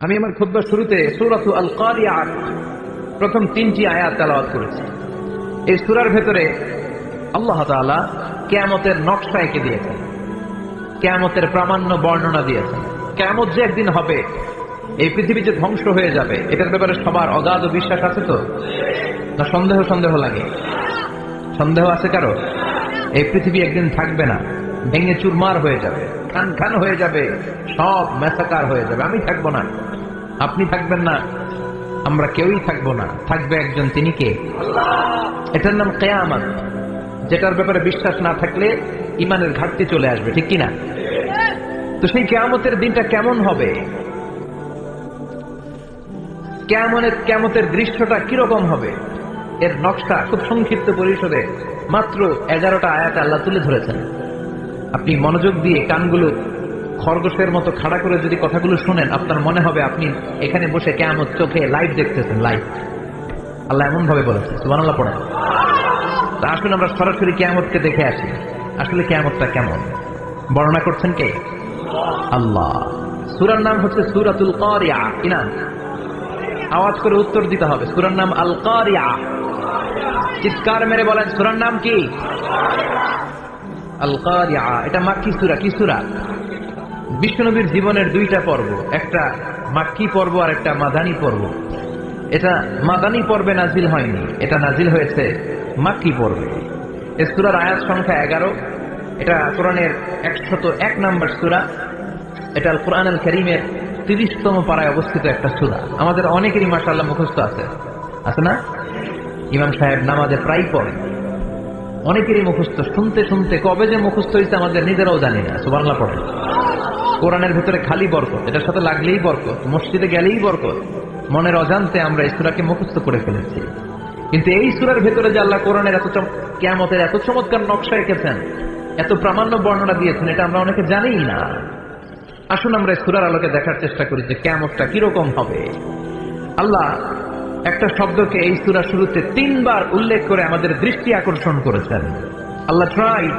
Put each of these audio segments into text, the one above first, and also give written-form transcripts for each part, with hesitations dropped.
আমি আমার খুতবার শুরুতে সূরাতু আল কারিআহ প্রথম 3টি আয়াত তেলাওয়াত করেছি। এই সূরার ভেতরে আল্লাহ তাআলা কিয়ামতের নকশা এঁকে দিয়েছেন, কিয়ামতের প্রামাণ্য বর্ণনা দিয়েছেন। কিয়ামত যে একদিন হবে, এই পৃথিবী যে ধ্বংস হয়ে যাবে, এটার ব্যাপারে সবার অগাধ বিশ্বাস আছে তো? না সন্দেহ লাগে? সন্দেহ আছে কারো? এই পৃথিবী একদিন থাকবে না, ভেঙে চুরমার হয়ে যাবে, খান খান হয়ে যাবে, সব ম্যাসাকার হয়ে যাবে। আমি থাকবো না, আপনি থাকবেন না, আমরা কেউই থাকবো না। থাকবে একজন, তিনি কে? এটার নাম কিয়ামত, যেটার ব্যাপারে বিশ্বাস না থাকলে ইমানের ঘাটতি চলে আসবে, ঠিক কিনা? তো সেই কিয়ামতের দিনটা কেমন হবে, কিয়ামতের দৃশ্যটা কিরকম হবে, এর নকশা খুব সংক্ষিপ্ত পরিসরে মাত্র 11টা আয়াতে আল্লাহ তুলে ধরেছেন। আপনি মনোযোগ দিয়ে কানগুলো খরগোশের মতো খাড়া করে যদি কথাগুলো শুনেন, আপনার মনে হবে আপনি এখানে বসে কিয়ামত চোখে লাইভ দেখতেছেন। লাইভ আল্লাহ এমন ভাবে বলেছে, সুবহানাল্লাহ পড়েন। তা আসুন আমরা সরাসরি কিয়ামতকে দেখে আসি, আসলে কিয়ামতটা কেমন বর্ণনা করছেন কে? আল্লাহ। সূরার নাম হচ্ছে সূরাতুল কারিআহ। কি নাম? আওয়াজ করে উত্তর দিতে হবে। সূরার নাম আল কারিআহ। চিৎকার মেরে বলেন, সূরার নাম কি? আল কারিআহ। এটা মাক্কি সূরা। কি সূরা? বিশ্বনবীর জীবনের 2টা পর্ব, একটা মাক্কি পর্ব আর একটা মাদানী পর্ব। এটা মাদানী পর্বে নাজিল হয়নি, এটা নাজিল হয়েছে মাক্কি পর্বে। এই সূরার আয়াত সংখ্যা 11। এটা কোরআনের 101 নম্বর সূরা। এটা আল কোরআন আল কারীমের 30তম পারায় অবস্থিত একটা সূরা। আমাদের অনেকেরই মাশাআল্লাহ মুখস্থ আছে না? ইমাম সাহেব নামাজে প্রায় পড়ে, অনেকেরই মুখস্থ। শুনতে শুনতে কবে যে মুখস্থ হয়েছে আমাদের নিজেরাও জানি না। সুবহানাল্লাহ পড়ে। কোরআনের ভেতরে খালি বরকত, এটার সাথে লাগলেই বরকত, মসজিদে গেলেই বরকত। মনের অজান্তে আমরা এই সূরাকে মুখস্থ করে ফেলেছি। কিন্তু এই সূরার ভেতরে যে আল্লাহ কোরআনের কিয়ামতের এত চমৎকার নকশা এঁকেছেন, এত প্রামাণ্য বর্ণনা দিয়েছেন, এটা আমরা অনেকে জানিই না। আসুন আমরা এই সূরার আলোকে দেখার চেষ্টা করি যে কিয়ামতটা কিরকম হবে। আল্লাহ একটা শব্দকে এই সূরা শুরুতে 3 বার উল্লেখ করে আমাদের দৃষ্টি আকর্ষণ করেছেন। আল্লাহ tried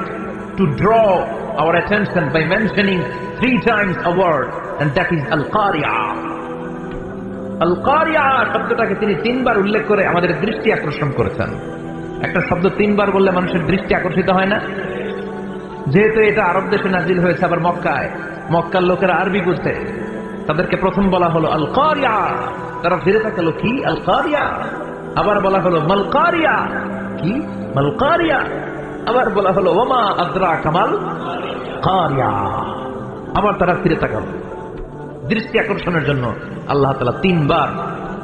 to draw our attention by mentioning 3 times a word, and that is al-qari'ah. al-qari'ah শব্দটাকে তিনি 3 বার উল্লেখ করে আমাদের দৃষ্টি আকর্ষণ করেছেন। একটা শব্দ 3 বার বললে মানুষের দৃষ্টি আকর্ষিত হয় না? যেহেতু এটা আরব দেশে নাজিল হয়েছে, আবার মক্কায়, মক্কার লোকেরা আরবি বুঝে, তাদেরকে প্রথম বলা হলো আল কারিআহ। তারা ফিরে তাকালো, কি আল কারিআহ? আবার বলা হলো মাল কারিআহ। কি মাল কারিআহ? আবার বলা হলো ওমা আদরাকা মাল কারিআহ। আবার তারা ফিরে তাকালো। দৃষ্টি আকর্ষণের জন্য আল্লাহ তাআলা 3 বার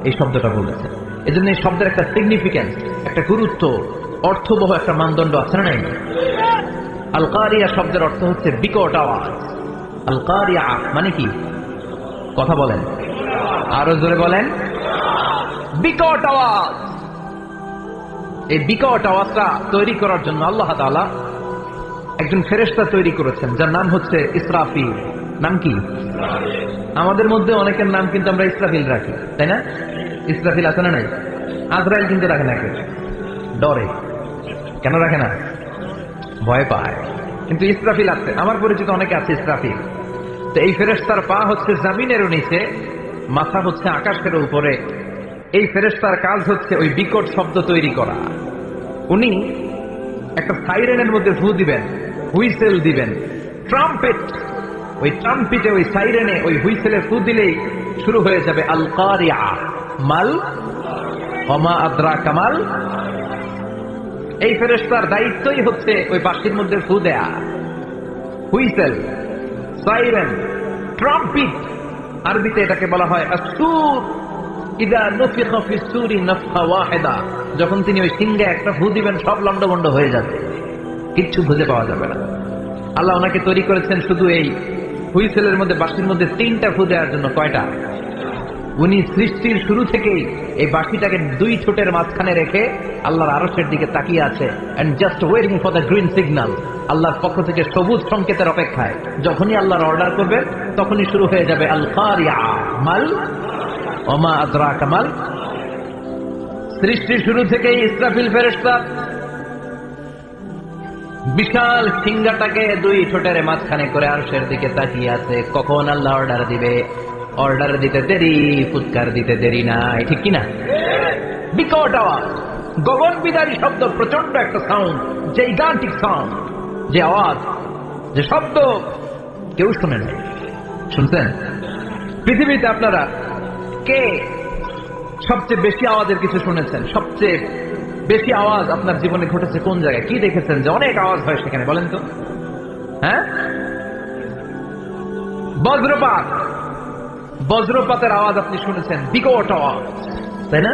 এই শব্দটা বলেছেন। এজন্য এই শব্দের একটা সিগনিফিকেন্স, একটা গুরুত্ব, অর্থবহ একটা মানদণ্ড আছে না? নাই? আল কারিআহ শব্দের অর্থ হচ্ছে বিকট আওয়াজ। আল কারিআহ মানে কি? কথা বলেন, আরো জোরে বলেন। বিকট আওয়াজ। এই বিকট আওয়াজটা তৈরি করার জন্য আল্লাহ তাআলা একজন ফেরেশতা তৈরি করেছেন, যার নাম হচ্ছে ইসরাফিল। নাম কি? আমাদের মধ্যে অনেকের নাম কিন্তু আমরা ইসরাফিল রাখি, তাই না? ইসরাফিল আছে না? নাই? আজরাইল কিন্তু রাখে না, ডরে। কেন রাখে না? ভয় পায়। কিন্তু ইসরাফিল আছে, আমার পরিচিত অনেকে আছে ইসরাফিল। তো এই ফেরেশতার পা হচ্ছে জমিনের নিচে, মাথা হচ্ছে আকাশের উপরে। এই ফেরেশতার কাজ হচ্ছে ওই বিকট শব্দ তৈরি করা। উনি একটা সাইরেনের মধ্যে ফু দিবেন, হুইসেল দিবেন, ট্রাম্পেট। ওই ট্রাম্পেটে, ওই সাইরেনে, ওই হুইসেলে ফু দিলেই শুরু হয়ে যাবে আল কারিআহ। মাল ওমা আদরাকা মাল। এই ফেরেশতার দায়িত্বই হচ্ছে ওই বাঁশির মধ্যে ফু দেয়া। হুইসেল, সাইরেন, ট্রাম্পেট, আরবিতে এটাকে বলা হয় আসসুর। ইদা নুফিখা ফিস সূরি নাফখা ওয়াহিদা। যখন তিনি ওই সিংহে একটা ফু দিবেন, সব লন্ডভন্ড হয়ে যাবে, কিচ্ছু খুঁজে পাওয়া যাবে না। আল্লাহ ওনাকে তৈরি করেছেন শুধু এই হুইসেলের মধ্যে, বাঁশির মধ্যে 3টা ফু দেওয়ার জন্য। কয়টা? উনি সৃষ্টির শুরু থেকেই এই বাঁশিটাকে 2 ঠোঁটের মাঝখানে রেখে আল্লাহর আরশের দিকে তাকিয়ে আছে, and just waiting for the green signal. আল্লাহর পক্ষ থেকে সবুজ সংকেতের অপেক্ষায়। যখনই আল্লাহর অর্ডার করবেন, তখনই শুরু হয়ে যাবে আল কারিআহ। মাল ওমা আদরাকা মাল। সৃষ্টির শুরু থেকেই ইসরাফিল ফেরেশতা বিশাল সিংহাটাকে 2 ঠোঁটের মাঝখানে করে আরশের দিকে তাকিয়ে আছে, কখন আল্লাহ অর্ডার দিবে। অর্ডার দিতে দেরি, ফুৎকার দিতে দেরি নাই, ঠিক কিনা? বিকট আওয়াজ, গগন বিদারী শব্দ, প্রচন্ড একটা সাউন্ড, জাইগান্টিক সাউন্ড, যে আওয়াজ, যে শব্দ কেউ শুনে নাই। শুনছেন? পৃথিবীতে আপনারা কে সবচেয়ে বেশি আওয়াজের কিছু শুনেছেন? সবচেয়ে বেশি আওয়াজ আপনার জীবনে ঘটেছে কোন জায়গায়? কি দেখেছেন যে অনেক আওয়াজ হয় সেখানে? বলেন তো। হ্যাঁ, বজ্রপাত। বজ্রপাতের আওয়াজ আপনি শুনেছেন, বিকট আওয়াজ, তাই না?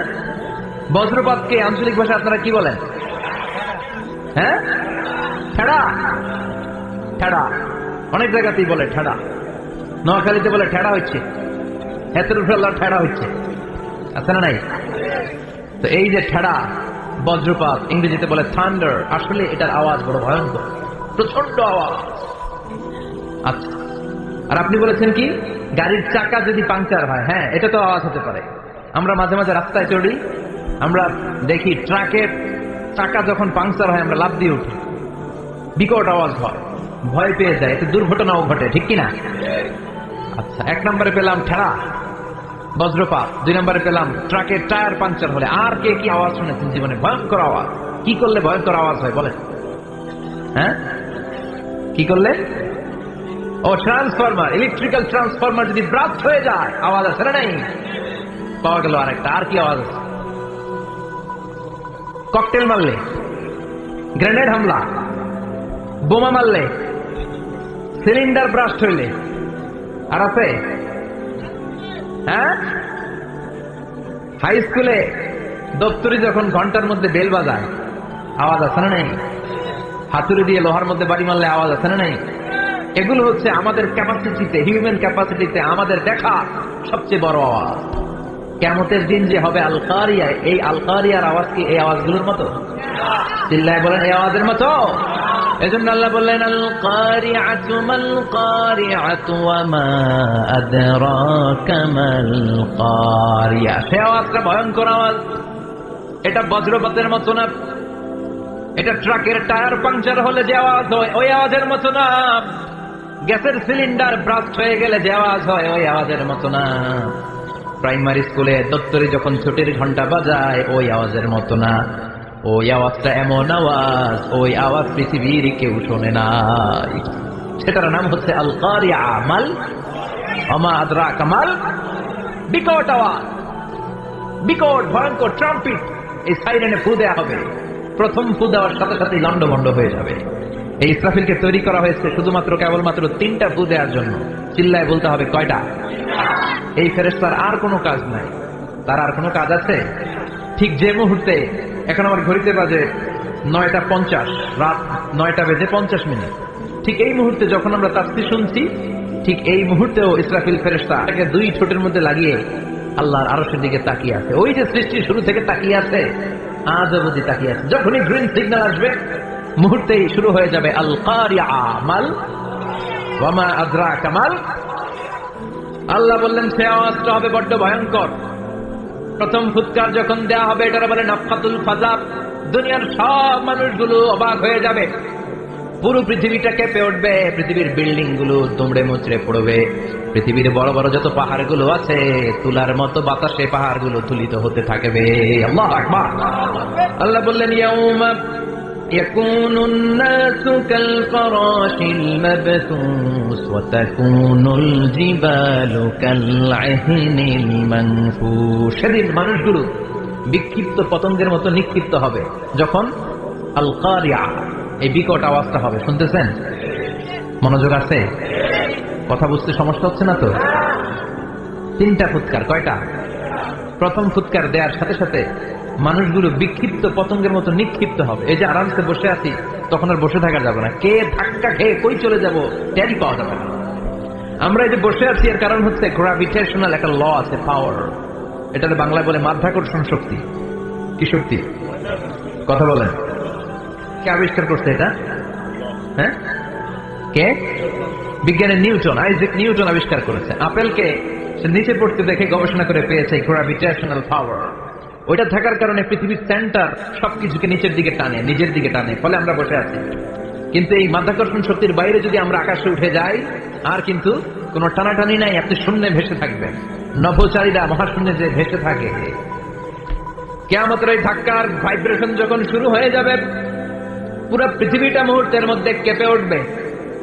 বজ্রপাতকে আঞ্চলিক ভাষায় আপনারা কি বলেন? হ্যাঁ, ঠেড়া। ঠেড়া অনেক জায়গাতেই বলে ঠেড়া। নোয়াখালীতে বলে ঠেড়া হচ্ছে, হেতরুফেল্লার ঠেড়া হচ্ছে, আছে না নাই? তো এই যে ঠেড়া, বজ্রপাত, ইংরেজিতে বলে থান্ডার, আসলে এটার আওয়াজ বড় ভয়ঙ্কর, প্রচন্ড আওয়াজ। আচ্ছা, আর আপনি বলেছেন কি গাড়ির চাকা যদি পাংচার হয়, হ্যাঁ এটা তো আওয়াজ হতে পারে। আমরা মাঝে মাঝে রাস্তায় চড়ি, আমরা দেখি ট্রাকের চাকা যখন পাংচার হয় আমরা লাফ দিয়ে উঠি, বিকট আওয়াজ হয়, ভয় পেয়ে যায়, এতে দুর্ঘটনাও ঘটে, ঠিক কিনা? আচ্ছা, 1 নম্বরে পেলাম ঠেড়া, বজ্রপাত। 2 নম্বরে পেলাম ট্রাকের টায়ার পাংচার হলে। আর কে কি আওয়াজ শুনেছেন জীবনে? ভয়ঙ্কর আওয়াজ। কি করলে ভয়ঙ্কর আওয়াজ হয় বলেন? হ্যাঁ, কি করলে? ও, ট্রান্সফরমার, ইলেকট্রিক্যাল ট্রান্সফরমার যদি ব্রাস্ট হয়ে যায় আওয়াজ আছে না নাই? পাওয়া গেল আরেকটা। আর কি আওয়াজ? ককটেল মারলে, গ্রেনেড হামলা, বোমা মারলে, সিলিন্ডার ব্রাস্ট হইলে। আর আছে? হ্যাঁ, হাই স্কুলে দপ্তরি যখন ঘন্টার মধ্যে বেল বাজায় আওয়াজ আছে না নাই? হাতুড়ি দিয়ে লোহার মধ্যে বাড়ি মারলে আওয়াজ আছে না নাই? এগুলো হচ্ছে আমাদের ক্যাপাসিটিতে, হিউম্যান ক্যাপাসিটিতে আমাদের দেখা সবচেয়ে বড় আওয়াজ। কিয়ামতের দিন যে হবে আল কারিয়া, এই আল কারিয়ার আওয়াজ কি এই আওয়াজগুলোর মতো? চিল্লায় বলেন এই আওয়াজের মতো? এজন্য আল্লাহ বললেন আল কারিআতু মাল কারিআতু ওয়া মা আদরাকা মাল কারিয়া। সে আওয়াজটা ভয়ঙ্কর আওয়াজ। এটা বজ্রপাতের মতো না, এটা ট্রাকের টায়ার পাংচার হলে যে আওয়াজ হয় ওই আওয়াজের মতো না, গ্যাসের সিলিন্ডার ব্রাস্ট হয়ে গেলে যে আওয়াজ হয় ওই আওয়াজের মতো না, প্রাইমারি স্কুলে দপ্তরে যখন ছুটির ঘন্টা বাজায় ওই আওয়াজের মতো না। ওই আওয়াজটা এমন আওয়াজ, ওই আওয়াজ পৃথিবীর কেউ শোনে নাই। সেটার নাম হচ্ছে আল কারিয়া, মাল ওয়া মা আদরাকা মাল। বিকট আওয়াজ, বিকট ভয়ঙ্কর ট্রাম্পিট। এই সাইরেনে ফু দেয়া হবে, প্রথম ফু দেওয়ার সাথে সাথেই লন্ডভন্ড হয়ে যাবে। এই ইসরাফিলকে তৈরি করা হয়েছে শুধুমাত্র কেবলমাত্র 3টা ফু দেওয়ার জন্য। চিল্লায় বলতে হবে কয়টা? এই ফেরেশতার আর কোনো কাজ নাই। তার আর কোনো কাজ আছে? ঠিক যে মুহূর্তে, এখন আমার ঘড়িতে বাজে 9টা 50, রাত 9টা বেজে 50 মিনিট, ঠিক এই মুহূর্তে যখন আমরা তাফসীর শুনছি, ঠিক এই মুহূর্তেও ইসরাফিল ফেরেশতা তাকে 2 ঠোঁটের মধ্যে লাগিয়ে আল্লাহর আরশের দিকে তাকিয়ে আছে। ওই যে সৃষ্টির শুরু থেকে তাকিয়ে আছে, আজ অবধি তাকিয়ে আছে। যখনই গ্রিন সিগন্যাল আসবে মুহূর্তেই শুরু হয়ে যাবে আল কারিয়া মাল ওয়া মা আদরাকা মাল। আল্লাহ বললেন সে আওয়াজটা হবে বড্ড ভয়ঙ্কর। প্রথম ফুৎকার যখন দেয়া হবে এটার বলে নাফখাতুল ফাজাব। দুনিয়ার সব মানুষগুলো অবাক হয়ে যাবে, পুরো পৃথিবীটা কেঁপে উঠবে, পৃথিবীর বিল্ডিং গুলো দুমড়ে মুচড়ে পড়বে, পৃথিবীর বড় বড় যত পাহাড় গুলো আছে তুলার মতো বাতাসে পাহাড় গুলো তুলিত হতে থাকবে। আল্লাহু আকবার। আল্লাহ বললেন ইয়াউমা ইয়াকুনুন নাসু কাল ফারাশিল মাবথুস ওয়া তাকুনুল জিবালু কাল আহিনিল মানফুশ। সেদিন মানুষগুলো বিক্ষিপ্ত পতঙ্গের মতো নিক্ষিপ্ত হবে যখন আল কারিয়া, এই বিকট আওয়াজটা হবে। শুনতেছেন? মনোযোগ আছে? কথা বুঝতে সমস্যা হচ্ছে না তো? 3টা ফুৎকার। কয়টা? প্রথম ফুৎকার দেওয়ার সাথে সাথে মানুষগুলো বিক্ষিপ্ত পতঙ্গের মতো নিক্ষিপ্ত হবে। এই যে আরামসে বসে আছি, তখন আর বসে থাকা যাবে না। কে ধাক্কা খেয়ে কই চলে যাব টেরই পাওয়া যাবে না। আমরা এই যে বসে আছি এর কারণ হচ্ছে গ্র্যাভিটেশনাল একটা ল আছে, পাওয়ার। এটাতে বাংলায় বলে মাধ্যাকর্ষণ শক্তি। কি শক্তি? কথা বলেন। কে আবিষ্কার করছে এটা? হ্যাঁ, কে? বিজ্ঞানের নিউটন, আইজাক নিউটন আবিষ্কার করেছে। আপেলকে সে নিচে পড়তে দেখে গবেষণা করে পেয়েছে গ্র্যাভিটেশনাল পাওয়ার। ওইটা থাকার কারণে পৃথিবীর সেন্টার সবকিছুকে নিচের দিকে টানে, নিজের দিকে টানে, ফলে আমরা বসে আছি। কিন্তু এই মাধ্যাকর্ষণ শক্তির বাইরে যদি আমরা আকাশে উঠে যাই আর কিন্তু কোনো টানাটানি নাই, আপনি শূন্যে ভেসে থাকবেন। নভোচারীরা মহাশূন্যে যে ভেসে থাকে, কিয়ামতের এই ধাক্কার ভাইব্রেশন যখন শুরু হয়ে যাবে, পুরো পৃথিবীটা মুহূর্তের মধ্যে কেঁপে উঠবে।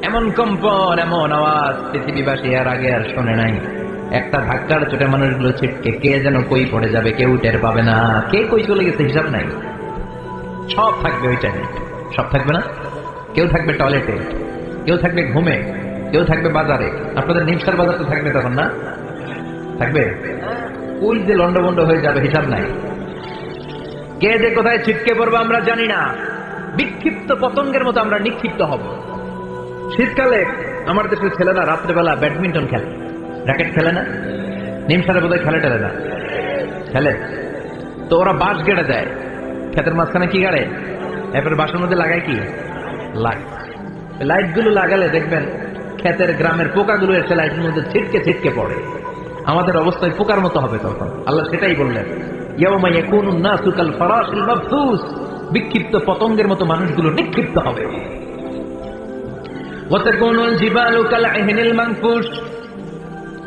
এমন কম্পন, এমন আওয়াজ পৃথিবীবাসী এর আগে আর শোনে নাই। একটা ধাক্কার চোটে মানুষগুলো ছিটকে কে যেন কই পড়ে যাবে, কেউ টের পাবে না। কে কই চলে গেছে হিসাব নাই। সব থাকবে ওই টাইমে, সব থাকবে না। কেউ থাকবে টয়লেটে, কেউ থাকবে ঘুমে, কেউ থাকবে বাজারে। আপনাদের নিমসার বাজার তো থাকবে তখন না? থাকবে। ওই যে লন্ডভন্ড হয়ে যাবে, হিসাব নাই। কে যে কোথায় ছিটকে পড়বো আমরা জানি না। বিক্ষিপ্ত পতঙ্গের মতো আমরা নিক্ষিপ্ত হব। শীতকালে আমার দেশের ছেলেরা রাত্রেবেলা ব্যাডমিন্টন খেলে, র্যাকেট খেলে না? নিমসারে বোধহয় খেলে টেলে না, খেলে তো। ওরা বাঁশ গেড়ে দেয় ক্ষেতের মাঝখানে। কি গাড়ে? এরপরে বাঁশের মধ্যে লাগায় কি? লাইট গুলো লাগালে দেখবেন ক্ষেতের গ্রামের পোকাগুলো এসে লাইটের মধ্যে ছিটকে ছিটকে পড়ে। আমাদের অবস্থায় পোকার মতো হবে তখন। আল্লাহ সেটাই বললেন, ইয়াউমা ইয়াকুনুন নাসু কাল ফারাশিল মাবথুস, বিক্ষিপ্ত পতঙ্গের মতো মানুষগুলো নিক্ষিপ্ত হবে। ওয়া তাকুনুল জিবালু কাল ইহনিল মানফুস,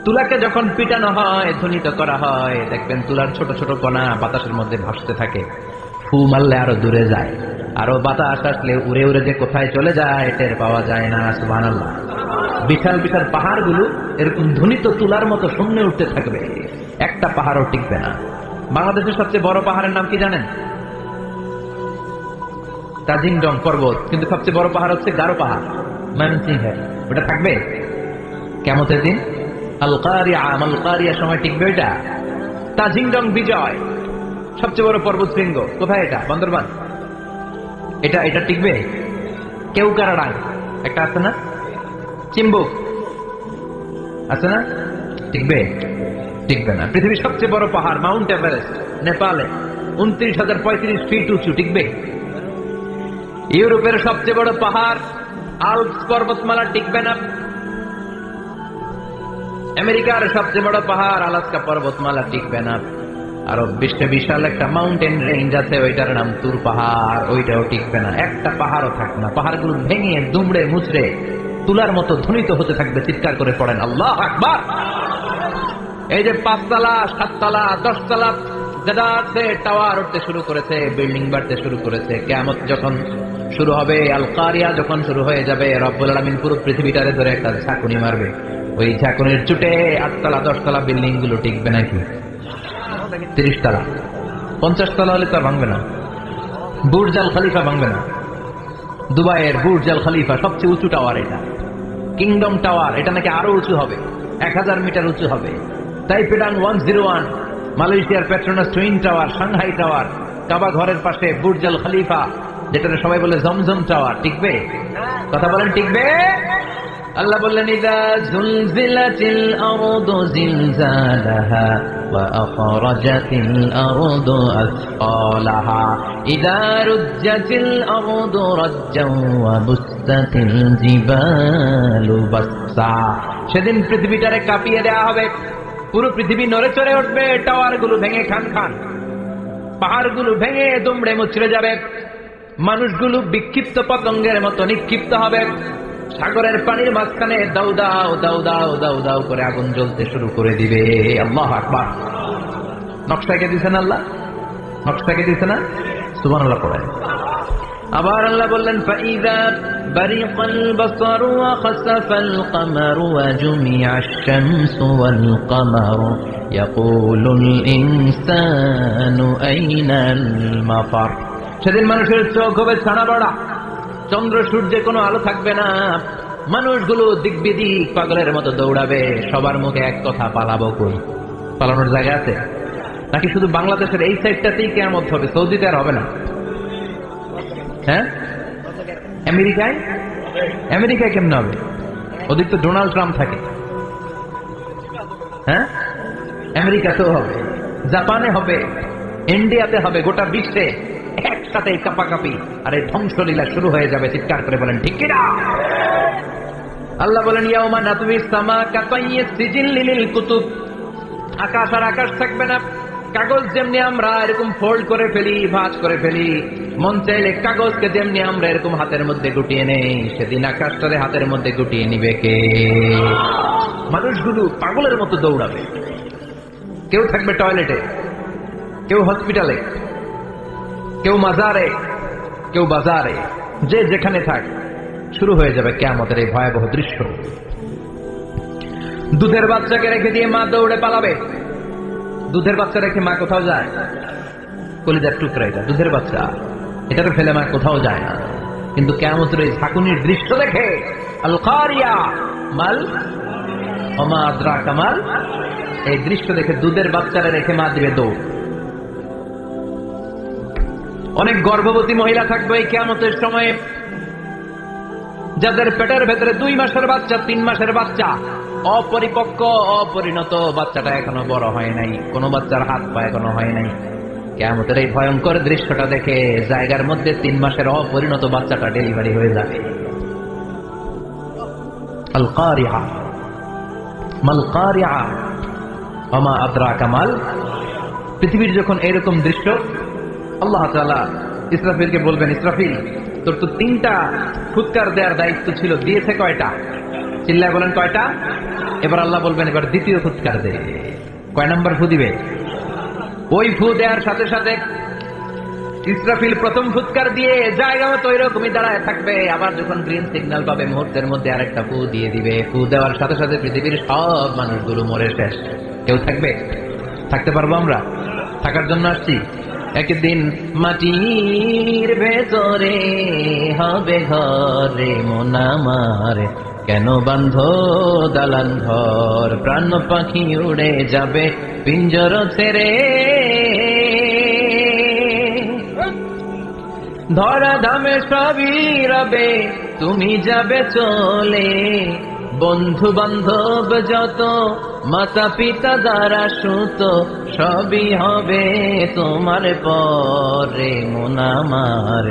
তুলাকে যখন পিটানো হয়, ধ্বনিত করা হয়, দেখবেন তুলার ছোট ছোট কণা বাতাসের মধ্যে ভাসতে থাকে। ফু মারলে আরো দূরে যায়, আরো বাতাস আসলে উড়ে উড়ে যে কোথায় চলে যায় টের পাওয়া যায় না। সুবহানাল্লাহ। বিশাল বিশাল পাহাড়গুলো এরকম ধ্বনিত তুলার মতো শূন্যে উঠতে থাকবে, একটা পাহাড়ও টিকবে না। বাংলাদেশের সবচেয়ে বড় পাহাড়ের নাম কি জানেন? তাজিংডং পর্বত। কিন্তু সবচেয়ে বড় পাহাড় হচ্ছে গারো পাহাড়, ময়মনসিংহে। ওটা থাকবে কিয়ামতের দিন। আল কারিয়া, আমাল কারিয়ার সময় টিকবে ওইটা। তাজিংডং বিজয়, সবচেয়ে বড় পর্বত শৃঙ্গ। কোথায় এটা? বান্দরবান। এটা এটা টিকবে? কেউকারাডাং একটা আছে না? চিম্বুক আছে না? টিকবে? টিকবে না। পৃথিবীর সবচেয়ে বড় পাহাড় মাউন্ট এভারেস্ট নেপালে, 29,035 ফিট উঁচু, টিকবে? ইউরোপের সবচেয়ে বড় পাহাড় আল্পস পর্বতমালা, টিকবে না। আমেরিকার সবচেয়ে বড় পাহাড় আলাস্কা পর্বতমালা, টিকবে না। আরো বিশ্বে বিশাল একটা মাউন্টেন রেঞ্জ আছে, ওইটার নাম তুর পাহাড়, ওইটাও টিকবে না। একটা পাহাড়ও থাকবে না। পাহাড়গুলো ভেঙে দুমড়ে মুচড়ে তুলার মতো ধ্বনিত হতে থাকবে। চিৎকার করে পড়েন আল্লাহু আকবার। এই যে 5 তলা, 7 তলা, 10 তলা যেটা আছে, টাওয়ার উঠতে শুরু করেছে, বিল্ডিং বাড়তে শুরু করেছে। কিয়ামত যখন শুরু হবে, আল কারিয়া যখন শুরু হয়ে যাবে, রব্বুল আলামিন পুরো পৃথিবীটারে ধরে একটা ঝাঁকুনি মারবে। ওই ঝাঁকুনির চুটে 8 তলা 10 তলা বিল্ডিং গুলো টিকবে নাকি? 30 তলা 50 তলা হলে তো ভাঙবে না। বুর্জ আল খলিফা ভাঙবে না। দুবাইয়ের বুর্জ আল খলিফা সবচেয়ে উঁচু টাওয়ার এটা। কিংডম টাওয়ার, এটা নাকি আরো উঁচু হবে, 1000 মিটার উঁচু হবে। তাইপেডাং 101, মালয়েশিয়ার Petronas twin tower, Shanghai tower, Kaaba ঘরের পাশে বুর্জ আল খলিফা, যেটা সবাই বলে জমজম টাওয়ার, টিকবে? কথা বলেন, টিকবে? আল্লাহ বললেন, ইযা জুলজিলাতিল আরদু জিলজালাহা ওয়া আখরাজাতিল আরদু আসকালাহা ইযা রুজ্জাতিল আরদু রাজ্জান ওয়া বুসতাতিল জিবালু বাসসা। সেদিন পৃথিবীটারে কাঁপিয়ে দেয়া হবে, পুরো পৃথিবী নড়ে চড়ে উঠবে, টাওয়ারগুলো ভেঙে খান খান, পাহাড়গুলো ভেঙে দুমড়ে মুচড়ে যাবে, মানুষগুলো বিক্ষিপ্ত পতঙ্গের মতো নিক্ষিপ্ত হবে। সাগরের পানির মাঝখানে দাউ দাউ দাউ দাউ দাউ দাউ করে আগুন জ্বলতে শুরু করে দিবে। আল্লাহু আকবার। নকশাকে দিছেন আল্লাহ, নকশাকে দিছে না? সুবহানাল্লাহ পড়েন। আবার আল্লাহ বললেন, ফাইযা বারিকাল বাসারু ওয়া খাসাফাল কামারু ওয়া জুমিআশ শামসু ওয়াল কামারু ইয়াকুলুল ইনসানু আইনাল মাফার। সেদিন মানুষের চোখ হবে ছানা বড়া, চন্দ্র সূর্যে কোনো আলো থাকবে না, মানুষগুলো দিক বিদিক পাগলের মতো দৌড়াবে। সবার মুখে এক কথা, পালাবো কই? পালানোর জায়গা আছে নাকি? শুধু বাংলাদেশের এই সাইডটাতেই কিয়ামত হবে, সৌদিতে আর হবে না? হ্যাঁ, আমেরিকায়? আমেরিকায় কেমন হবে? ওদিক তো ডোনাল্ড ট্রাম্প থাকে। হ্যাঁ, আমেরিকাতেও হবে, জাপানে হবে, ইন্ডিয়াতে হবে, গোটা বিশ্বে একসাথে কাপাকাপি আর এই ধ্বংসলীলা শুরু হয়ে যাবে। চিৎকার করে বলেন ঠিক কিনা? আল্লাহ বলেন, ইয়াউমা নাতউইস সামা কাতাইয়িস সিজিল লিল কুতুব। আকাশ আর আকাশ থাকবে না, কাগজ যেমনি আমরা এরকম ফোল্ড করে ফেলি, ভাঁজ করে ফেলি, মন চাইলে কাগজকে যেমনি আমরা এরকম হাতের মধ্যে গুটিয়ে নেই, সেদিন আকাশটারে হাতের মধ্যে গুটিয়ে নিবে কে? মানুষগুলো পাগলের মতো দৌড়াবে। কেউ থাকবে টয়লেটে, কেউ হসপিটালে, কেউ মাজারে, কেউ বাজারে, যে যেখানে থাক, শুরু হয়ে যাবে কিয়ামতের এই ভয়াবহ দৃশ্য। দুধের বাচ্চাকে রেখে দিয়ে মা দৌড়ে পালাবে। দুধের বাচ্চা রেখে মা কোথাও যায়? কলিজার টুকরা এটা, দুধের বাচ্চা, এটাকে ফেলে মা কোথাও যায় না। কিন্তু কিয়ামতের এই ঝাঁকুনির দৃশ্য দেখে, আল কারিয়া মাল ওমা আদরাকা মাল, এই দৃশ্য দেখে দুধের বাচ্চারা রেখে মা দিবে দৌড়। অনেক গর্ভবতী মহিলা থাকবে এই কিয়ামতের সময়ে, যাদের পেটের ভেতরে 2 মাসের বাচ্চা, 3 মাসের বাচ্চা, অপরিপক্ক, অপরিণত, বাচ্চাটা এখনো বড় হয় নাই, কোন বাচ্চার হাত পা এখনো হয় নাই। কিয়ামতের এই ভয়ঙ্কর দৃশ্যটা দেখে জায়গার মধ্যে 3 মাসের অপরিণত বাচ্চাটা ডেলিভারি হয়ে যাবে। আল কারিয়া মাল কারিয়া ওমা আদরাকা মাল। পৃথিবীর যখন এরকম দৃশ্য, আল্লাহ তাআলা ইসরাফিলকে বলবেন, ইসরাফিল তোর তো 3টা ফুৎকার দেওয়ার দায়িত্ব ছিল, দিয়েছে কয়টা? চিল্লায় বলেন কয়টা? এবার আল্লাহ বলবেন, এবার দ্বিতীয় ফুৎকার দে। কয় নাম্বার ফু দিবে? ওই ফু দেওয়ার সাথে সাথে ইসরাফিল প্রথম ফুৎকার দিয়ে জায়গা মতো ওই রকমই দাঁড়ায় থাকবে। আবার যখন গ্রিন সিগন্যাল পাবে মুহূর্তের মধ্যে আরেকটা ফু দিয়ে দিবে। ফু দেওয়ার সাথে সাথে পৃথিবীর সব মানুষগুলো মরে শেষ। কেউ থাকবে? থাকতে পারবো আমরা? থাকার জন্য আসছি। একদিন মাটির ভেতরে হবে ঘরে মন আমার, কেন বান্ধ দালান ঘর, প্রাণ পাখি উড়ে যাবে পিঞ্জর ছেড়ে, ধরা ধামে সবই রবে তুমি যাবে চলে, বন্ধু বান্ধব যত, মাতা পিতা দ্বারা সুত, সবই হবে তোমার পরে মন আমার,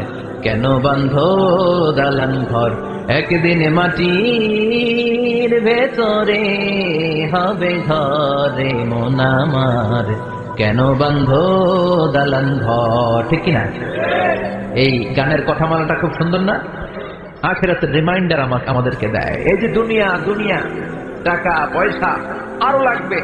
কেন বান্ধ দালান ঘর, একদিন মাটির ভেতরে হবে ঘরে মন আমার, কেন বান্ধ দালান ঘর। ঠিক কিনা? এই গানের কথামালাটা খুব সুন্দর না? আখিরাতের রিমাইন্ডার আমাদেরকে দেয়। এই যে দুনিয়া, দুনিয়া, টাকা পয়সা, আরো লাগবে,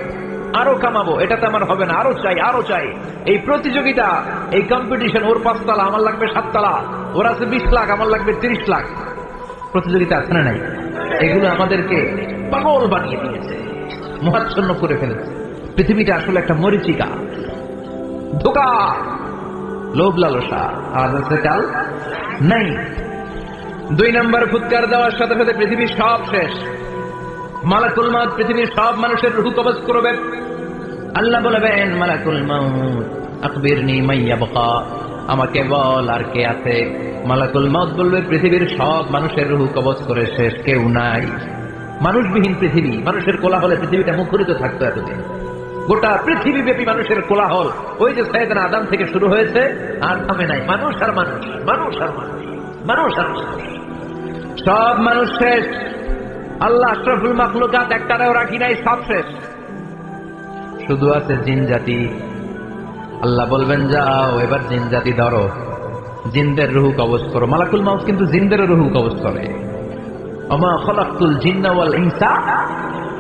আরো কামাবো, এটাতে আমার হবে না, আরো চাই, আরো চাই। এই প্রতিযোগিতা, এই কম্পিটিশন, ওর 5 তলা আমার লাগবে 7 তলা, ওর আছে 20 লাখ আমার লাগবে 30 লাখ। প্রতিযোগিতা আছে না নাই? এগুলো আমাদেরকে পাগল বানিয়ে দিয়েছে, মোহাচ্ছন্ন করে ফেলেছে। পৃথিবীটা আসলে একটা মরিচিকা, ধোঁকা, লোভ লালসা, আর আছে কাল নাই। 2 নম্বর ফুৎকার দেওয়ার সাথে সাথে পৃথিবীর সব শেষ। মালাকুল মাউত পৃথিবীর সব মানুষের রূহ কবজ করবে। আল্লাহ বলবেন, মালাকুল মাউত আখবিরনি মাইয়াবকা, আমাকে বল আর কে আছে। মালাকুল মাউত বলবে, পৃথিবীর সব মানুষের রূহ কবজ করে শেষ, কেউ নাই। মানুষবিহীন পৃথিবী, মানুষের কোলাহলে পৃথিবীটা মুখরিত থাকতো এতদিন। গোটা পৃথিবী ব্যাপী মানুষের কোলাহল, ওই যে সাইয়েদনা আদম থেকে শুরু হয়েছে, আর থামে নাই। মানুষ আর মানুষ, মানুষ আর মানুষ, মানুষ আর মানুষ, সব মানুষ শেষ। আল্লাহ আশরাফুল মাখলুকাত একটারেও রাখি নাই, সব শেষ। শুধু আছে জিন জাতি। আল্লাহ বলবেন, যাও এবার জিন জাতি ধরো, জিনদের রুহ কবজ করো। মালাকুল মাউত কিন্তু জিনদের রুহ কবজ করে। ওমা খালাকতুল জিন্না ওয়াল ইনসা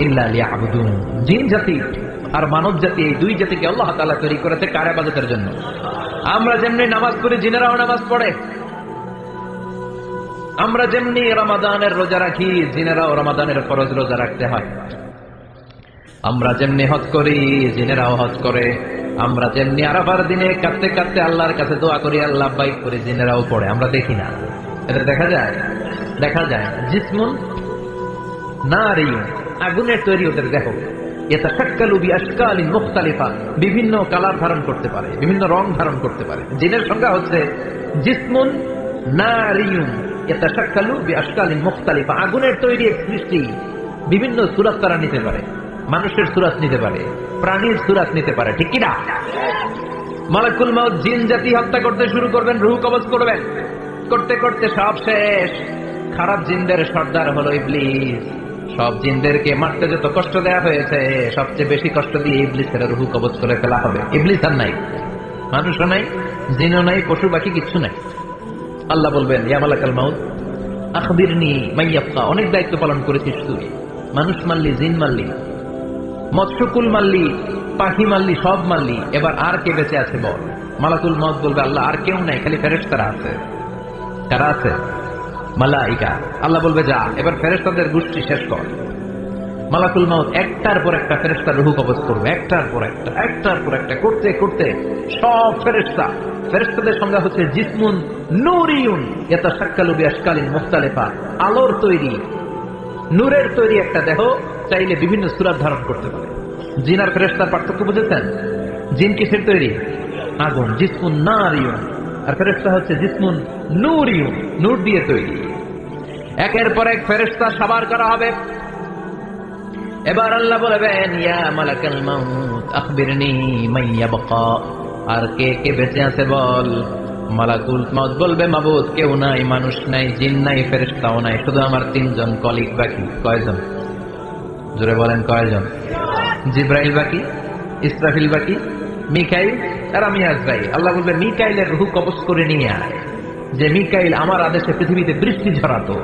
ইল্লা লিয়াবুদুন। জিন জাতি আর মানব জাতি, এই 2 জাতিকে আল্লাহ তাআলা তৈরি করেছে কার ইবাদতের জন্য। আমরা যেমনি নামাজ পড়ি, জিনেরাও নামাজ পড়ে। আমরা যেমনি রমাদানের রোজা রাখি, জিনেরাও রমাদানের ফরজ রোজা রাখতে হয়। আমরা যেমনি হজ করি, জিনেরাও হজ করে। আমরা যেমনি আরাফার দিনে কাঁদতে কাঁদতে আল্লাহর কাছে দোয়া করি, আল্লাহ বাইক করে, জিনেরাও পড়ে। আমরা দেখি না, এটা দেখা যায়? দেখা যায়। জিসমুন নারিয়ুন, আগুনের তৈরি ওদের দেহ। ইয়াতাশাক্কালু বিআশকালিন মুখতালিফা, বিভিন্ন কালার ধারণ করতে পারে, বিভিন্ন রং ধারণ করতে পারে। জিনের সংজ্ঞা হচ্ছে জিসমুন নারিয়ুন ইয়াতাশাক্কালু বিআশকালিন মুখতালিফা, আগুনের তৈরি এক সৃষ্টি, বিভিন্ন সূরত তারা নিতে পারে। মানুষের সূরত নিতে পারে, প্রাণীর সূরত নিতে পারে। ঠিক কি না? মালাকুল মাউত জিন জাতি হত্যা করতে শুরু করবেন, রূহ কবজ করবেন। করতে করতে সব শেষ। খারাপ জিনদের সর্দার হলো ইবলিস, সব জিনদেরকে মারতে যত কষ্ট দেয়া হয়েছে সবচেয়ে বেশি কষ্ট দিয়ে ইবলিসের রূহ কবজ করে ফেলা হবে। ইবলিস আর নাই, মানুষও নাই, জিনও নাই, পশু পাখি কিচ্ছু নাই। আল্লাহ বলবেন ইয়া মালাকাল মাউত আখবিরনি মাইয়াবকা, অনেক দায়িত্ব পালন করেছিস তুই, মানুষ মারলি, জিন মারলি, মৎস্যকুল মারলি, পাখি মারলি, সব মারলি, এবার আর কে বেঁচে আছে বল। মালাকুল মউত বলবে আল্লাহ আর কেউ নাই, খালি ফেরেশতারা আছে। কারা আছে? মালাইকা। আল্লাহ বলবে যা এবার ফেরেশতাদের গোষ্ঠী শেষ কর। মালাকুল মউত একটার পর একটা ফেরেশতার রূহ কবজ করবে, একটার পর একটা করতে করতে সব ফেরেশতাদের সংজ্ঞা হচ্ছে জিসমুন নূরিয়ুন ইয়াতাশাক্কালু বিআশকালিন মুখতালিফা, আলোর তৈরি, নূরের তৈরি একটা দেহ, চাইলে বিভিন্ন সূরা ধারণ করতে পারে। জিন আর ফেরেশতার পার্থক্য বুঝেছেন? জিন কিসের তৈরি? আগুন, জিসমুন নারিয়ুন, আর ফেরেশতা হচ্ছে জিসমুন নূরিয়ুন, নূর দিয়ে তৈরি। একের পর এক ফেরেশতা সাবার করা হবে। এবার আল্লাহ বলবেন ইয়া মালাকাল মাউত আখবিরনি মাইয়াবকা, আর কে কে বেঁচে আছে বল। মালাকুল মউত বলবে মাবুদ কেউ নাই, মানুষ নাই, জিন নাই, ফেরেশতাও নাই, শুধু আমার 3 জন কলিগ বাকি। কয়জন? জোরে বলেন কয়জন? জিব্রাইল বাকি, ইসরাফিল বাকি, মিকাইল আর আমি আজরাইল। আল্লাহ বলবে মিকাইলের রূহ কবজ করে নিয়ে আয়, যে মিকাইল আমার আদেশে পৃথিবীতে বৃষ্টি ঝরাতো,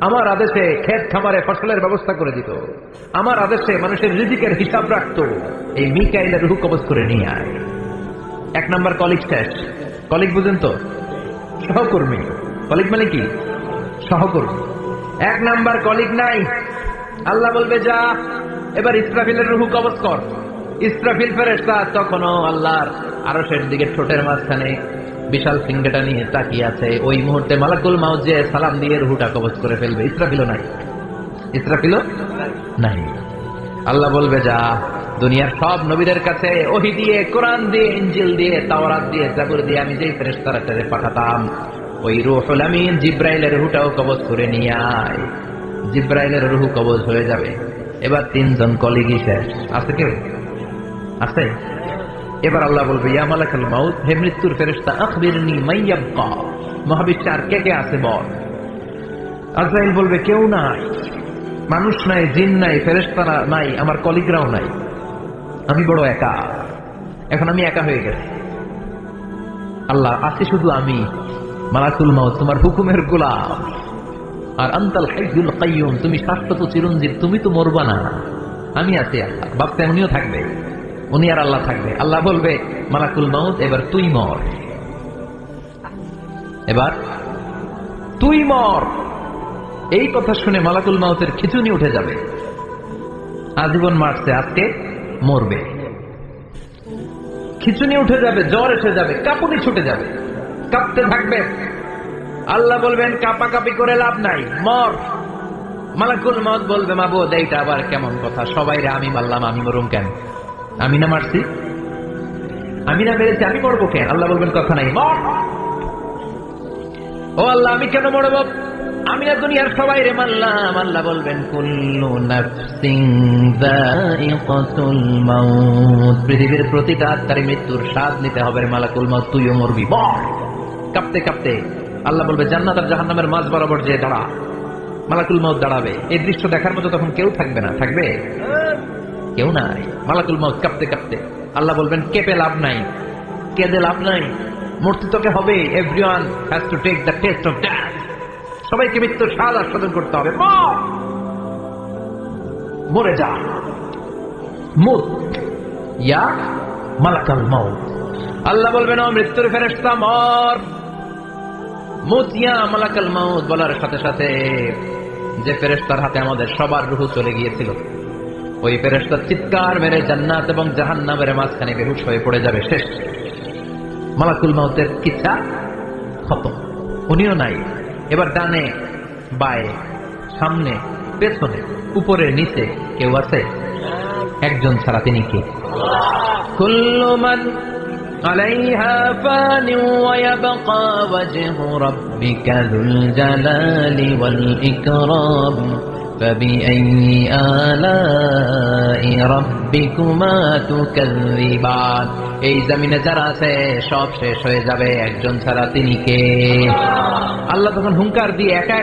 আমার আদেশে ক্ষেত খামারে ফসলের ব্যবস্থা করে দিত, আমার আদেশে মানুষের রিজিকের হিসাব রাখতো। এই মিকাইলের রূহ কবজ করে নিয়ে আয়। 1 নাম্বার কলিগ শেষ। কলিগ বুঝেন তো? সহকর্মী। কলিগ মানে কি? সহকর্মী। 1 নাম্বার কলিগ নাই। আল্লাহ বলবে যা এবার ইসরাফিলের রূহ কবজ কর। ইসরাফিল ফেরেশতা তখনও আল্লাহর আরশের দিকে ঠোঁটের মাঝখানে বিশাল ফিঙ্গারটা নিয়ে তাকিয়ে আছে। ওই মুহূর্তে মালাকুল মাউত যে সালাম দিয়ে রূহটা কবজ করে ফেলবে। ইসরাফিলও নাই, ইসরাফিলও নাই। আল্লাহ বলবে যা দুনিয়ার সব নবীদের কাছে ওহী দিয়ে, কোরআন দিয়ে, ইনজিল দিয়ে, তাওরাত দিয়ে, জাবুর দিয়ে আমি যেই ফেরেশতারা পাঠাতাম, ওই রূহুল আমিন জিব্রাইলের রূহটাও কবজ করে নিয়ে আয়। জিব্রাইলের রূহ কবজ হয়ে যাবে। এবার 3 জন কলিগই শেষ। আছে কেউ? আছে? এবার আল্লাহ বলবে ইয়া মালাকাল মাউত, হে মৃত্যুর ফেরেশতা আখবিরনি মাইয়াবকা, মহাবিশ্বে আর কে কে আছে বল। আজরাইল বলবে কেউ নাই, মানুষ নাই, জিন নাই, ফেরেশতারা নাই, আমার কলিগরাও নাই, আমি বড় একা। এখন আমি একা হয়ে গেছি। আল্লাহ আছি শুধু আমি, মালাকুল মাউত তোমার হুকুমের গোলাম, আর আনতাল হাইয়ুল কাইয়ুম, তুমি শাশ্বত চিরঞ্জীব, তুমি তো মরবা না, আমি আছি। আল্লাহ ভাবতে উনিও থাকবে, উনি আর আল্লাহ থাকবে। আল্লাহ বলবে মালাকুল মাউত এবার তুই মর, এবার তুই মর। এই কথা শুনে মালাকুল মাউতের খিচুনি উঠে যাবে। আজীবন মারছে, আজকে মরবে। খিচুনি উঠে যাবে, জ্বর এসে যাবে, কাঁপুনি ছুটে যাবে, কাঁপতে থাকবে। আল্লাহ বলবেন কাঁপাকাঁপি করে লাভ নাই, মর। মালাকুল মাউত বলবে মাবুদ এইটা আবার কেমন কথা, সবাইরে আমি মারলাম, আমি মরুম কেন? আমি না মারছি, আমি না মেরেছি, আমি মরবো কেন? আল্লাহ বলবেন কথা নাই, মর। ও আল্লাহ আমি কেন মরব? আমি না দুনিয়ার সবাইরে মারলাম। আল্লাহ বলবেন কুল্লু নাফসিন যায়িকাতুল মাউত, পৃথিবীর প্রতিটা আত্মার মৃত্যুর স্বাদ নিতে হবে। মালাকুল মাউত তুইও মরবি, মর। কাঁপতে কাঁপতে আল্লাহ বলবে জান্নাত আর জাহান্নামের মাঝ বরাবর যে দাঁড়া। মালাকুল মাউত দাঁড়াবে। এই দৃশ্য দেখার মতো তখন কেউ থাকবে না, থাকবে কেউ নাই। মালাকুল মাউত কাঁপতে কাঁপতে আল্লাহ বলবেন কেঁপে লাভ নাই, কেঁদে লাভ নাই, মরতে তোকে হবে। Everyone has to take the test of death, সবাইকে মৃত্যুর স্বাদ আস্বাদন করতে হবে। মরে যা, মুত ইয়া মালাকাল মাউত। আল্লাহ বলবেন ও মৃত্যুর ফেরেশতা মর, মুত ইয়া মালাকাল মাউত। বলার সাথে সাথে যে ফেরেশতার হাতে আমাদের সবার রূহ চলে গিয়েছিল, ওই ফেরেশতা চিৎকার মেরে জান্নাত এবং জাহান্নামের মাঝখানে বেহুশ হয়ে পড়ে যাবে, শেষ। মালাকুল মাউতের কিচ্ছা খতম, উনিও নাই। এবার ডানে বায়ে, সামনে পেছনে, উপরে নিচে কেউ আছে? একজন ছাড়া, তিনি কে? কুল্লু মান আলাইহা ফানি ওয়া ইয়াবকা ওয়াজহু রাব্বিকা যুল জালালি ওয়াল ইকরাম فبأي آلاء ربكما تكذبان। এই জমিনে যারা আছে সব শেষ হয়ে যাবে, একজন ছাড়া তিনি কে? আল্লাহ তখন হুঙ্কার দিয়ে একা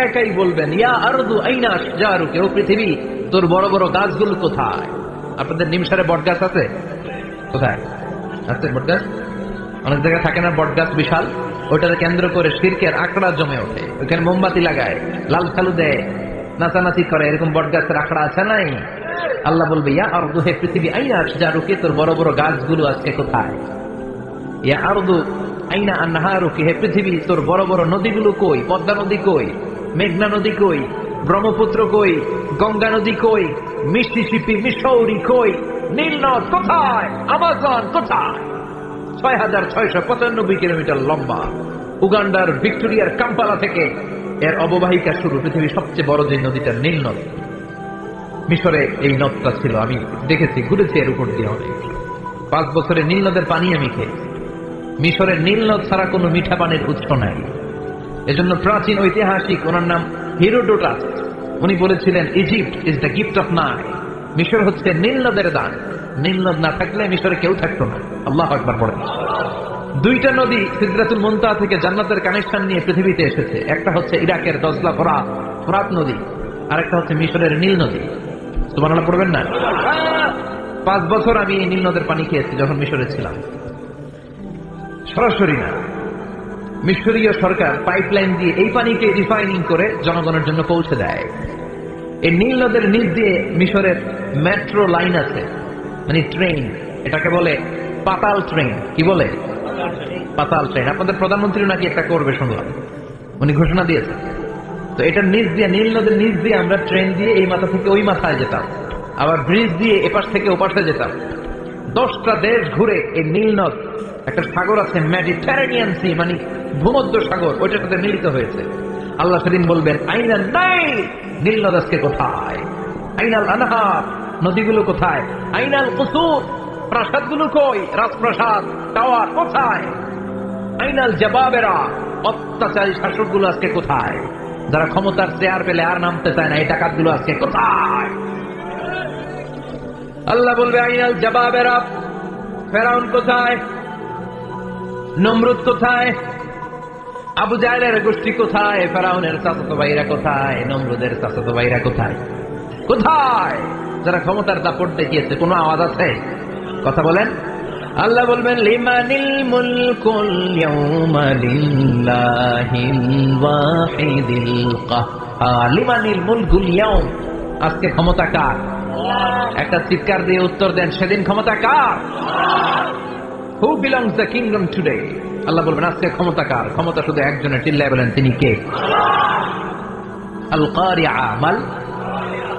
একাই বলবেন ইয়া আরদু আইনা আশজারুকি, ও পৃথিবী তোর বড় বড় গাছগুলো কোথায়? আপনাদের নিমসারে বট গাছ আছে? কোথায় আছে বট গাছ? অনেক জায়গায় থাকে না বট গাছ বিশাল, ওইটাকে কেন্দ্র করে শিরকের আখড়া জমে ওঠে, ওইখানে মোমবাতি লাগায়, লাল খালু দেয়, নাচানাচি করে, এরকম বট গাছের আখড়া আছে নাই? আল্লাহ বলবে ইয়া আরদু, হে পৃথিবী, আইনা আশজারুকি, তোর বড় বড় গাছগুলো আজকে কোথায়? ইয়া আরদু আইনা আনহারুকি, হে পৃথিবী তোর বড় বড় নদীগুলো কই? পদ্মা নদী কই? মেঘনা নদী কই? ব্রহ্মপুত্র কই? গঙ্গা নদী কই? মিসিসিপি, মিসৌরি কই? নীল নদ কোথায়? আমাজন কোথায়? ৬,৬৯৫ কিলোমিটার লম্বা, উগান্ডার ভিক্টোরিয়ার কাম্পালা থেকে এর অববাহিকা শুরু। পৃথিবীর সবচেয়ে বড় যে নদীটা নীল নদ, মিশরে এই নদটা ছিল, আমি দেখেছি, ঘুরেছি এর উপর দিয়ে অনেক। 5 বছরে নীল নদের পানি আমি খেয়েছি। মিশরের নীল নদ ছাড়া কোনো মিঠা পানির উৎস নাই। এজন্য প্রাচীন ঐতিহাসিক, ওনার নাম হিরোডোটাস, উনি বলেছিলেন Egypt is the gift of Nile, মিশর হচ্ছে নীল নদের দান। নীল নদ না থাকলে মিশরে কেউ থাকতো না। আল্লাহু আকবার পড়েন। 2টা নদী সিদরাতুল মুনতাহা থেকে জান্নাতের কানেকশন নিয়ে পৃথিবীতে এসেছে। একটা হচ্ছে ইরাকের দজলা ফোরাত নদী, আর একটা হচ্ছে মিশরের নীল নদী। সুবহানাল্লাহ পড়বেন না? 5 বছর আমি এই নীল নদের পানি খেয়েছি যখন মিশরে ছিলাম। সরাসরি না, মিশরীয় সরকার পাইপলাইন দিয়ে এই পানিকে রিফাইনিং করে জনগণের জন্য পৌঁছে দেয়। এই নীল নদের নিচ দিয়ে মিশরের মেট্রো লাইন আছে, মানে ট্রেন, এটাকে বলে পাতাল ট্রেন। কি বলে? পাতাল ট্রেন। আপনাদের প্রধানমন্ত্রী নাকি একটা করবে শুনলাম, উনি ঘোষণা দিয়েছে। তো এটার নিচ দিয়ে, নীল নদের নিচ দিয়ে আমরা ট্রেন দিয়ে এই মাথা থেকে ওই মাথায় যেতাম, আবার ব্রিজ দিয়ে এপাশ থেকে ওপাশে যেতাম। 10টা দেশ ঘুরে এই নীল নদ, একটা সাগর আছে মেডিটেরেনিয়ান সি, মানে ভূমধ্য সাগর, ওইটার সাথে মিলিত হয়েছে। আল্লাহ সেদিন বলবেন আইনাল নাইল, নীল নদ আজকে কোথায়? আইনাল আনহার, নদীগুলো কোথায়? আইনাল কুসুর, প্রাসাদগুলো কই? রাজপ্রাসাদ, টাওয়ার কোথায়? আইনাল জাবাবেরা, অত্যাচারী শাসকগুলো আজকে কোথায়? যারা ক্ষমতার চেয়ার পেলে আর নামতে চায় না, এই ডাকাতগুলো আজকে কোথায়? আল্লাহ বলবে আইনাল জাবাবেরা, ফেরাউন কোথায়? নমরুদ কোথায়? আবু জাহেলের গোষ্ঠী কোথায়? ফেরাউনের চাচাতো ভাইরা কোথায়? নমরুদের চাচাতো ভাইরা কোথায়? কোথায়? যারা ক্ষমতার দাপট দেখিয়েছে, কোনো আওয়াজ আছে? কথা বলেন। আল্লাহ বলবেন লিমানিল মুলকুল ইয়াউমা লিল্লাহিল ওয়াহিদিল কাহ্হার, লিমানিল মুলকুল ইয়াউম, আজকে ক্ষমতা কার? একটা চিৎকার দিয়ে উত্তর দেন, সেদিন ক্ষমতা কার? Who belongs the kingdom today? আল্লাহ বলবেন আজকে ক্ষমতা কার? ক্ষমতা শুধু একজনের, চিল্লায় বলেন তিনি কে? আল কারিআ মাল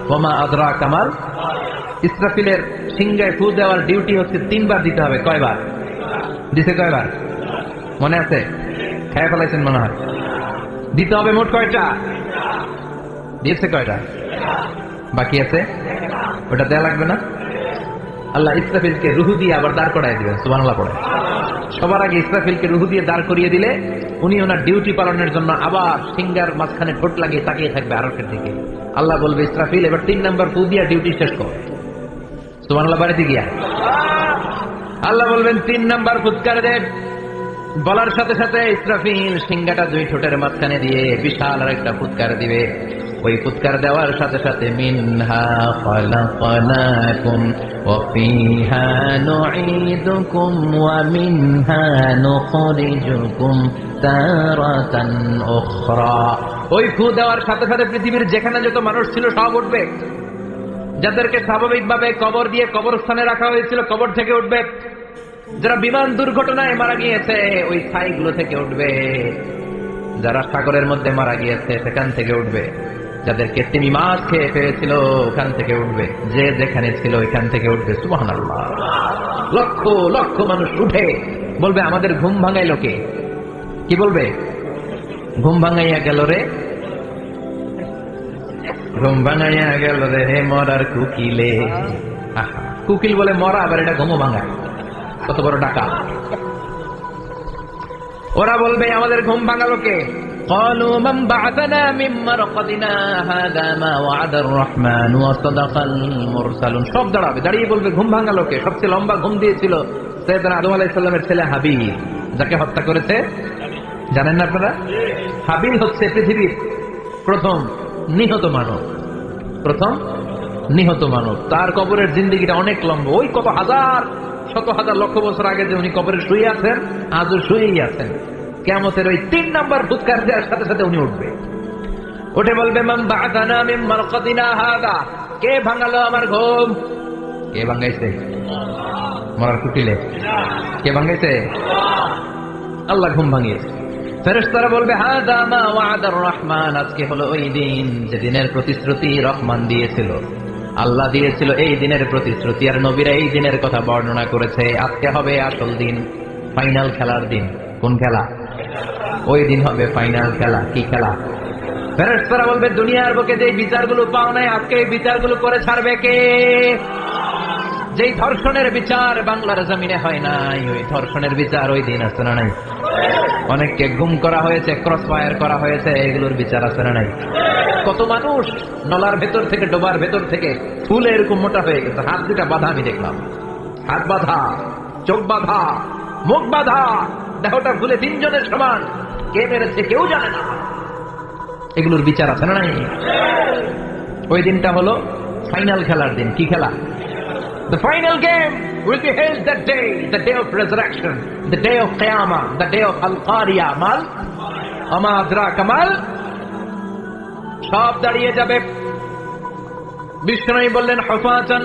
ওয়া মা আদরাকা মাল। ইসরাফিলের সিংহায় ফু দেওয়ার ডিউটি হচ্ছে 3 বার দিতে হবে। কয়বার দিছে? কয়বার মনে আছে? খেয়ে ফেলাইছেন মনে হয়। দিতে হবে মোট কয়টা? দিয়েছে কয়টা? বাকি আছে, ওটা দেয়া লাগবে না? আল্লাহ ইসরাফিলকে রুহু দিয়ে আবার দাঁড় করাই দিবেন। সুবহানাল্লাহ পড়ে। সবার আগে ইসরাফিলকে রুহু দিয়ে দাঁড় করিয়ে দিলে উনি ওনার ডিউটি পালনের জন্য আবার সিংহার মাঝখানে ঠোঁট লাগিয়ে তাকিয়ে থাকবে আরশের দিকে। আল্লাহ বলবে ইসরাফিল এবার 3 নাম্বার ফু দিয়া ডিউটি শেষ কর। সুবহানাল্লাহ বাড়িতে গিয়া আল্লাহ বলবেন 3 নাম্বার ফুৎকার দে। বলার সাথে সাথে ইসরাফিল সিংহাটা 2 ঠোঁটের মাঝখানে দিয়ে বিশাল আরেকটা ফুৎকার দিবে। ওই ফুৎকার দেওয়ার সাথে সাথে মিনহা খালাকনাকুম ওয়া ফিহা নুঈদুকুম ওয়া মিনহা নুখরিজুকুম তারাতান উখরা। ওই ফু দেওয়ার সাথে সাথে পৃথিবীর যেখানে যত মানুষ ছিল সব উঠবে। যাদেরকে স্বাভাবিকভাবে কবর দিয়ে কবরস্থানে রাখা হয়েছিল কবর থেকে উঠবে। যারা বিমান দুর্ঘটনায় মারা গিয়েছে ওই ছাইগুলো থেকে উঠবে। যারা সাগরের মধ্যে মারা গিয়েছে সেখান থেকে উঠবে। যাদেরকে তিনি মাছ খেয়ে ফেলেছিল ওখান থেকে উঠবে। যে যেখানে ছিল ওইখান থেকে উঠবে। সুবহানাল্লাহ। লক্ষ লক্ষ মানুষ উঠে বলবে আমাদের ঘুম ভাঙাইলো কে? কি বলবে? ঘুম ভাঙাইয়া গেল রে, ঘুম ভাঙাইয়া গেল রে হে মরার কুকিলে। কুকিল বলে মরা, আবার এটা ঘুমো ভাঙায়। কত বড় ডাকা। ওরা বলবে আমাদের ঘুম ভাঙালো কে? قالوا من بعثنا من مرقدنا هذا ما وعد الرحمن وصدق المرسلون। সব দাঁড়াবে, দাঁড়িয়ে বলবে ঘুম ভাঙা লোকে। সবচেয়ে লম্বা ঘুম দিয়েছিল সাইয়েদনা আদম আলাইহিস সালামের ছেলে হাবিল, যাকে হত্যা করেছে জানেন না আপনারা? হাবিল হচ্ছে পৃথিবীর প্রথম নিহত মানব, প্রথম নিহত মানব। তার কবরের জিন্দেগিটা অনেক লম্বা। ওই কত হাজার শত হাজার লক্ষ বছর আগে যে উনি কবরে শুয়ে আছেন, আজও শুয়েই আছেন। কিয়ামতের ওই 3 নাম্বার ফুৎকার দেওয়ার সাথে সাথে উনি উঠবে, উঠে বলবে মান বা'আথানা মিন মারকাদিনা হাদা, কে ভাঙালো আমার ঘুম? কে ভাঙাইছে? মরার কুটিলে কে ভাঙাইছে? আল্লাহ ঘুম ভাঙিয়েছে। ফেরেশতারা বলবে হাদা মা ওয়া'দার রহমান, আজকে হলো ওই দিন যে দিনের প্রতিশ্রুতি রহমান দিয়েছিল, আল্লাহ দিয়েছিল এই দিনের প্রতিশ্রুতি, আর নবীরা এই দিনের কথা বর্ণনা করেছে। আজকে হবে আসল দিন, ফাইনাল খেলার দিন। কোন খেলা? ওই দিন হবে ফাইনাল খেলা। কি খেলা? ফেরেশতারা বলবে দুনিয়ার বুকে যে বিচারগুলো পাও নাই, আজকে এই বিচারগুলো করে ছাড়বে কে? যেই ধর্ষণের বিচার বাংলার জমিনে হয় নাই, ওই ধর্ষণের বিচার ওই দিন আছে না নাই? অনেককে গুম করা হয়েছে, ক্রস ফায়ার করা হয়েছে, এগুলোর বিচার আছে না নাই? কত মানুষ নলার ভেতর থেকে, ডোবার ভেতর থেকে ফুলে এরকম মোটা হয়ে গেছে, হাত দুটা বাঁধা আমি দেখলাম, হাত বাঁধা, চোখ বাঁধা, মুখ বাঁধা, দেহটা ফুলে 3 জনের সমান। কে মেরেছে কেউ জানে না। এগুলোর বিচার আছে না নাই? ওই দিনটা হলো ফাইনাল খেলার দিন। কি খেলা? The final game will be held that day, the day of resurrection, the day of Qiyamah, the day of Al-Qariya, mal ama adraka mal। সব দাঁড়িয়ে যাবে। বিষ্ণু বললেন হুফাতান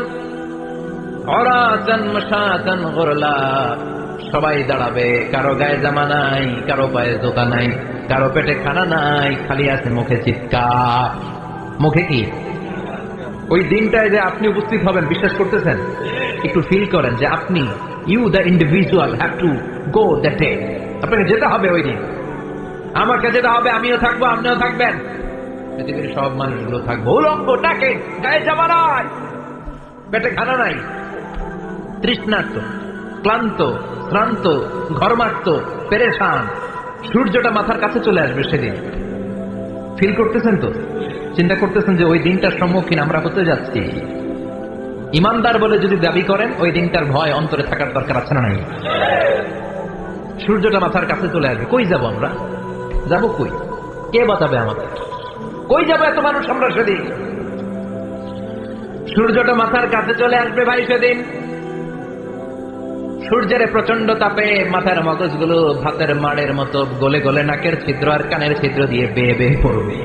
উরাতান মাশাতান গুরলা, সবাই দাঁড়াবে। কারো গায়ে জামা নাই, কারো পায়ে জুতা নাই, কারো পেটে খানা নাই, খালি আছে মুখে চিৎকার। মুখে কি? ওই দিনটায় যে আপনি উপস্থিত হবেন, বিশ্বাস করতেছেন? একটু ফিল করেন যে আপনি, you the individual have to go that day. আপনাকে যেতে হবে ওই দিন, আমাকে যেতে হবে, আমিও থাকবো, আপনিও থাকবেন, পৃথিবীর সব মানুষগুলো থাকবো। উলঙ্গ, নাকে, গায়ে জামা নাই, পেটে খানা নাই, তৃষ্ণার্ত, ক্লান্ত, শ্রান্ত, ঘর্মার্ত, পেরেশান। সূর্যটা মাথার কাছে চলে আসবে সেদিন। ফিল করতেছেন তো? চিন্তা করতেছেন যে ওই দিনটার সম্মুখীন আমরা হতে যাচ্ছি। ইমানদার বলে যদি দাবি করেন, ওই দিনটার ভয় অন্তরে থাকার দরকার আছে না নাই? সূর্যটা মাথার কাছে চলে আসবে, কই যাব আমরা? যাব কই? কে বাঁচাবে আমাদের? কই যাব এত মানুষ আমরা সেদিন? সূর্যটা মাথার কাছে চলে আসবে ভাই সেদিন। সূর্যের প্রচন্ড তাপে মাথার মগজগুলো ভাতের মাড়ের মতো গলে গলে নাকের ছিদ্র আর কানের ছিদ্র দিয়ে বেয়ে বেয়ে পড়বে।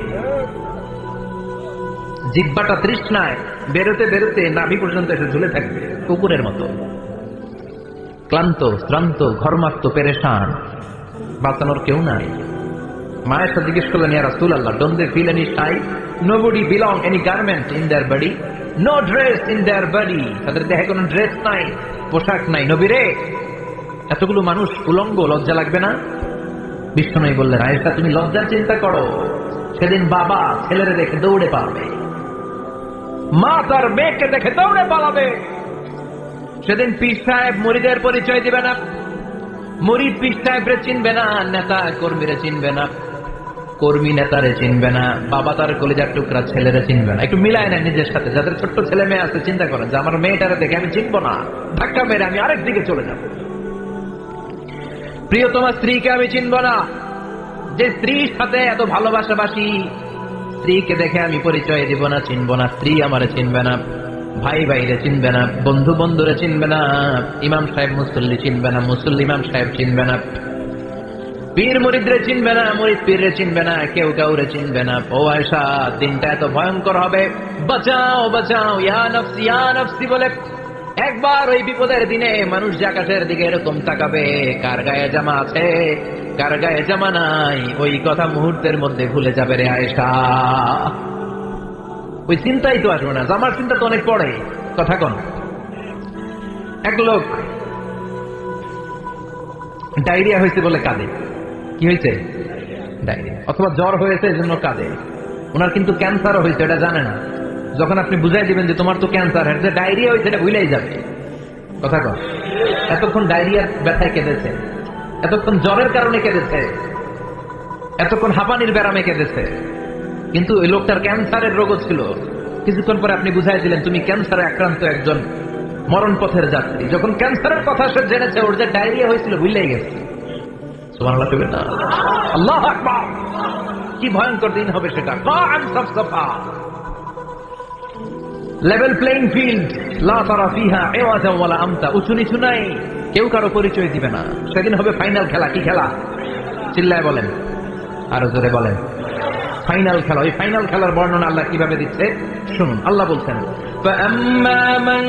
জিহ্বাটা তৃষ্ণায় বেরোতে বেরোতে নাভি পর্যন্ত এসে ঝুলে থাকবে কুকুরের মতো। ক্লান্ত, শ্রান্ত, ঘর্মাক্ত, পেরেশান, বাঁচানোর কেউ নাই। মায়ের সাথে জিজ্ঞেস করলেন, ইয়া রাসূলুল্লাহ, don't they feel any shy? Nobody belong any garment in their body, no dress in their body. তাদের দেহে কোনো ড্রেস নাই, পোশাক নাই। নবী রে, এতগুলো মানুষ উলঙ্গ, লজ্জা লাগবে না? বিষ্ণু বললেন, আয়েশা তুমি লজ্জার চিন্তা করো, সেদিন বাবা ছেলেরে দেখে দৌড়ে পালাবে, মা তার মেয়েকে দেখে দৌড়ে পালাবে। সেদিন পীর সাহেব মুরিদের পরিচয় দিবে না, মুরিদ পীর সাহেবরে চিনবে না, নেতা কর্মীরে চিনবে না, কর্মী নেতারে চিনবে না, বাবা তার কলিজার টুকরা ছেলেরে চিনবে না। একটু মিলায় নেয় নিজের সাথে। যাদের ছোট্ট ছেলে মেয়ে আছে, চিন্তা করেন যে আমার মেয়েটারে দেখে আমি চিনবো না, ধাক্কা মেরে আমি আরেক দিকে চলে যাব। প্রিয়তমা স্ত্রীকে আমি চিনবো না, যে স্ত্রীর সাথে এত ভালোবাসাবাসি, স্ত্রীকে দেখে আমি পরিচয় দিব না, চিনবো না। স্ত্রী আমারে চিনবে না, ভাই ভাইরে চিনবে না, বন্ধু বন্ধুরে চিনবে না, ইমাম সাহেব মুসল্লি চিনবে না, মুসল্লি ইমাম সাহেব চিনবে না, পীর মুরিদরে চিনবে না, মুরিদ পীররে চিনবে না, কেউ কাউরে চিনবে না। ও আয়েশা, দিনটা এত ভয়ঙ্কর হবে, বাঁচাও বাঁচাও, ইয়া নফসি ইয়া নফসি বলে একবার ওই বিপদের দিনে মানুষ যে আকাশের দিকে এরকম তাকাবে, কার গায়ে জামা আছে কার গায়ে জামা নাই, ওই কথা মুহূর্তের মধ্যে ভুলে যাবে রে আয়েশা। ওই চিন্তাই তো আসবে না, জামার চিন্তা তো অনেক পড়ে। কথা কন। এক লোক ডায়রিয়া হয়েছে বলে কাঁদে। কি হয়েছে? ডায়রিয়া। অথবা জ্বর হয়েছে এজন্য কাঁদে। ওনার কিন্তু ক্যান্সারও হয়েছে, এটা জানে না। যখন আপনি বুঝাই দিবেন যে তোমার তো ক্যান্সার, যে ডায়রিয়া হয়েছে এটা ভুলেই যাবে। কথা কন। এতক্ষণ ডায়রিয়ার ব্যথায় কেঁদেছে, এতক্ষণ জ্বরের কারণে কেঁদেছে, এতক্ষণ হাঁপানির ব্যারামে কেঁদেছে, কিন্তু ওই লোকটার ক্যান্সারের রোগও ছিল। কিছুক্ষণ পরে আপনি বুঝাই দিলেন তুমি ক্যান্সারে আক্রান্ত একজন মরণ পথের যাত্রী। যখন ক্যান্সারের কথা সে জেনেছে, ওর যে ডায়রিয়া হয়েছিল ভুলেই গেছে। সুবহানাল্লাহ বলবেন না? আল্লাহু আকবার। কি ভয়ঙ্কর দিন হবে সেটা। কাআন সাফসাফা, লেভেল প্লেইং ফিল্ড, লা তারা ফিহা ইওয়াজা ওয়ালা আমতা, উঁচু নিচু নাই, কেউ কারো পরিচয় দিবে না। সেদিন হবে ফাইনাল খেলা। কি খেলা? চিল্লায় বলেন, আরো জোরে বলেন। ফাইনাল খেলা। ওই ফাইনাল খেলার বর্ণনা আল্লাহ কিভাবে দিচ্ছে শুনুন। আল্লাহ বলছেন, فَأَمَّا مَنْ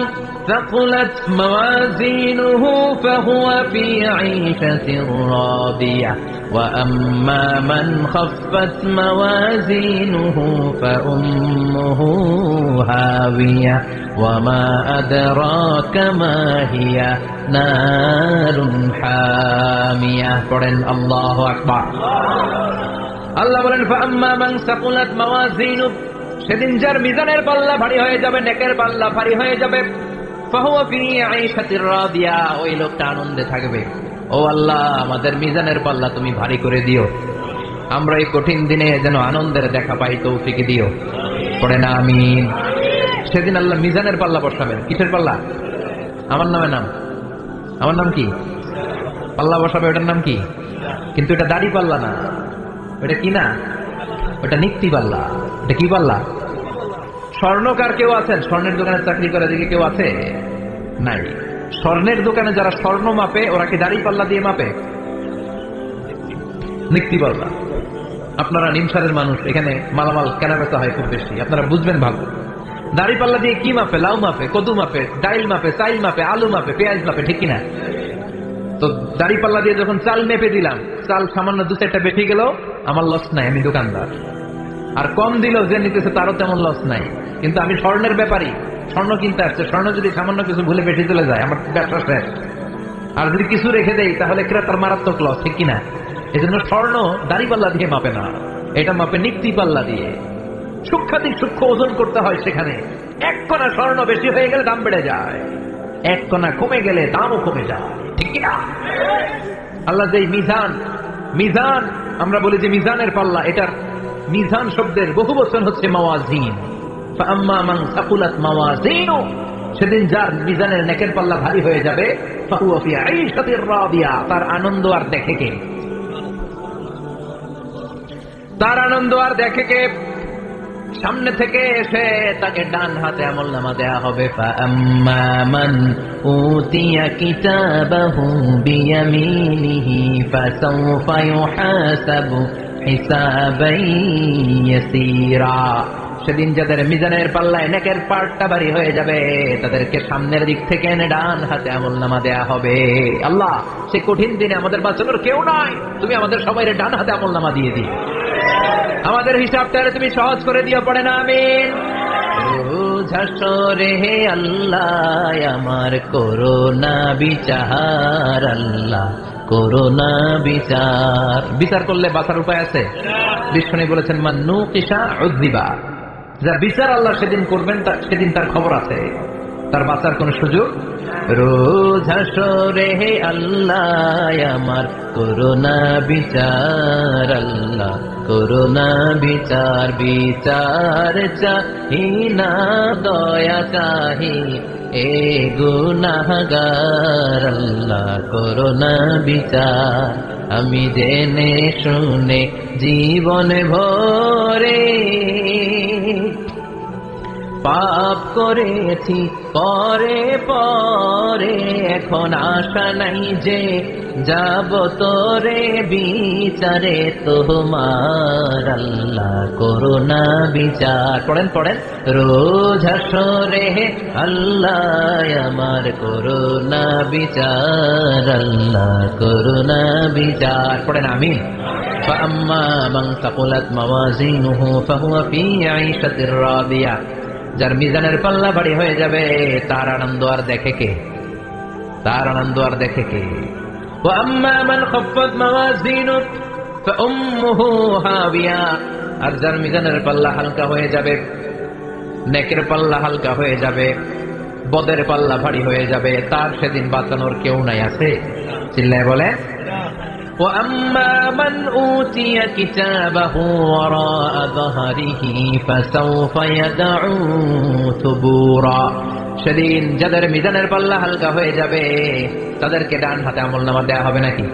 ثَقُلَتْ مَوَازِينُهُ فَهُوَ فِي عِيشَةٍ رَاضِيَةٍ وَأَمَّا مَنْ خَفَّتْ مَوَازِينُهُ فَأُمُّهُ هَاوِيَةٌ وَمَا أَدْرَاكَ مَا هِيَ نَارٌ حَامِيَةٌ। পড়েন আল্লাহু আকবার। আল্লাহ বলেন, ফাআম্মা মান সাকুলাত মাওয়াজিনুহু, সেদিন যার মিজানের পাল্লা ভারী হয়ে যাবে, নেকের পাল্লা ভারী হয়ে যাবে, ফাহুয়া ফি আইশাতির রাদিয়া, ওই লোকটা আনন্দে থাকবে। ও আল্লাহ, আমাদের মিজানের পাল্লা তুমি ভারী করে দিও, আমরা এই কঠিন দিনে যেন আনন্দের দেখা পাই, তৌফিক দিও। পড়েন আমিন। সেদিন আল্লাহ মিজানের পাল্লা বসাবেন। কিসের পাল্লা? আমার নাম কি? পাল্লা বসাবে, ওটার নাম কি? কিন্তু এটা দাড়ি পাল্লা না, ওটা কি না, ওটা নিক্তি পাল্লা। এটা কি পাল্লা? স্বর্ণকার কেউ আছেন? স্বর্ণের দোকানে চাকরি করে দিকে কেউ আছে? নাই। স্বর্ণের দোকানে যারা স্বর্ণ মাপে, ওরা কি দাড়ি পাল্লা দিয়ে মাপে? নিক্তি পাল্লা। আপনারা নিমসারের মানুষ, এখানে মালামাল কেনা বেচা হয় খুব বেশি, আপনারা বুঝবেন ভালো। দাড়ি পাল্লা দিয়ে কি মাপে? লাউ মাপে, কদু মাপে, ডাইল মাপে, চাইল মাপে, আলু মাপে, পেঁয়াজ মাপে, ঠিক কিনা? তো দাড়ি পাল্লা দিয়ে যখন চাল মেপে দিলাম, চাল সামান্য 2-4টা বেশি গেল, আমার লস নাই, আমি দোকানদার। আর কম দিল যে নিতেছে, তারও তেমন লস নাই। কিন্তু আমি স্বর্ণের ব্যাপারী, স্বর্ণ কিনতে আসছে, স্বর্ণ যদি সামান্য কিছু ভুলে বেশি চলে যায়, আমার ব্যবসা শেষ। আর যদি কিছু রেখে দেয়, তাহলে ক্রেতার মারাত্মক লস, ঠিক কিনা? এই জন্য স্বর্ণ দাড়ি পাল্লা দিয়ে মাপে না, এটা মাপে নিক্তি পাল্লা দিয়ে। সূক্ষ্মাতিক সূক্ষ্ম ওজন করতে হয় সেখানে। 1 কণা স্বর্ণ বেশি হয়ে গেলে দাম বেড়ে যায়, 1 কণা কমে গেলে দামও কমে যায়, ঠিক কিনা? আল্লাহ যে মিজান আমরা বলি যে মিজানের পাল্লা, এটার মিজান শব্দের বহু বচন হচ্ছে মাওয়াজিন। ফাআম্মা মান সাকুলাত মাওয়াজিনুহু, সেদিন যার মিজানের নেকের পাল্লা ভারী হয়ে যাবে, ফাহুয়া ফি আইশাতির রাদিয়া, তার আনন্দ আর দেখে কে? তার আনন্দ আর দেখে কে? সামনে থেকে এসে তাকে ডান হাতে আমলনামা দেয়া হবে। ফাআম্মা মান উতিয়া কিতাবাহু বিয়ামিনিহি ফাসাওফা ইউহাসাবু হিসাবান ইয়াসীরা, সেদিন যাদের মিজানের পাল্লায় নেকের পার্টটা ভারী হয়ে যাবে, তাদেরকে সামনের দিক থেকে এনে ডান হাতে আমলনামা দেয়া হবে। আল্লাহ, সে কঠিন দিনে আমাদের বাঁচানোর কেউ নাই, তুমি আমাদের সবাইরে ডান হাতে আমলনামা দিয়ে দিও, আমাদের হিসাবটা তুমি সহজ করে দিও। পড়ে না আমিন। রোজ হাসরে হে আল্লাহ আমার করোনা বিচার, আল্লাহ করোনা বিচার। বিচার করলে বাঁচার উপায় আছে? বিষ্ণু বলেছেন, মান নুকিশা উযযিবা, যা বিচার আল্লাহ সেদিন করবেন, সেদিন তার খবর আছে, তার বাঁচার কোন সুযোগ। রোজ হাসরে হে আল্লাহ আমার করোনা বিচার, আল্লাহ করোনা বিচার। বিচার চাহি না দয়া চাহি এ গুনাহগার, আল্লাহ করোনা বিচার। আমি জেনে শুনে জীবনে ভরে পাপ করেছি পরে পরে, এখন আশা নাই যে যাব তোরে বিচারে তোমার, আল্লাহ করোনা বিচার। পড়েন রোজ হাসরে আল্লাহ আমার করোনা বিচার, আল্লাহ করোনা বিচার। পড়েন আমিন। ফাআম্মা মান সাকুলাত মাওয়াজিনুহু ফাহুয়া ফি আইশাতির রাদিয়া, যার মিজানের পাল্লা ভারী হয়ে যাবে, তার আনন্দ আর দেখে কে? তার আনন্দ আর দেখে কে? ওয়া আম্মা মান খাফফাত মাওয়াজিনুহু ফাউম্মুহু হাবিয়া, আর যার মিজানের পাল্লা হালকা হয়ে যাবে, নেকের পাল্লা হালকা হয়ে যাবে, বদের পাল্লা ভারী হয়ে যাবে, তার সেদিন বাঁচানোর কেউ নাই। আছে? চিল্লায় বলে وأما من أوتي كتابه وراء ظهره فسوف يدعو ثبورا সেদিন যাদের মিজানের পাল্লা হালকা হয়ে যাবে তাদেরকে ডান হাতে আমলনামা দেয়া হবে নাকি?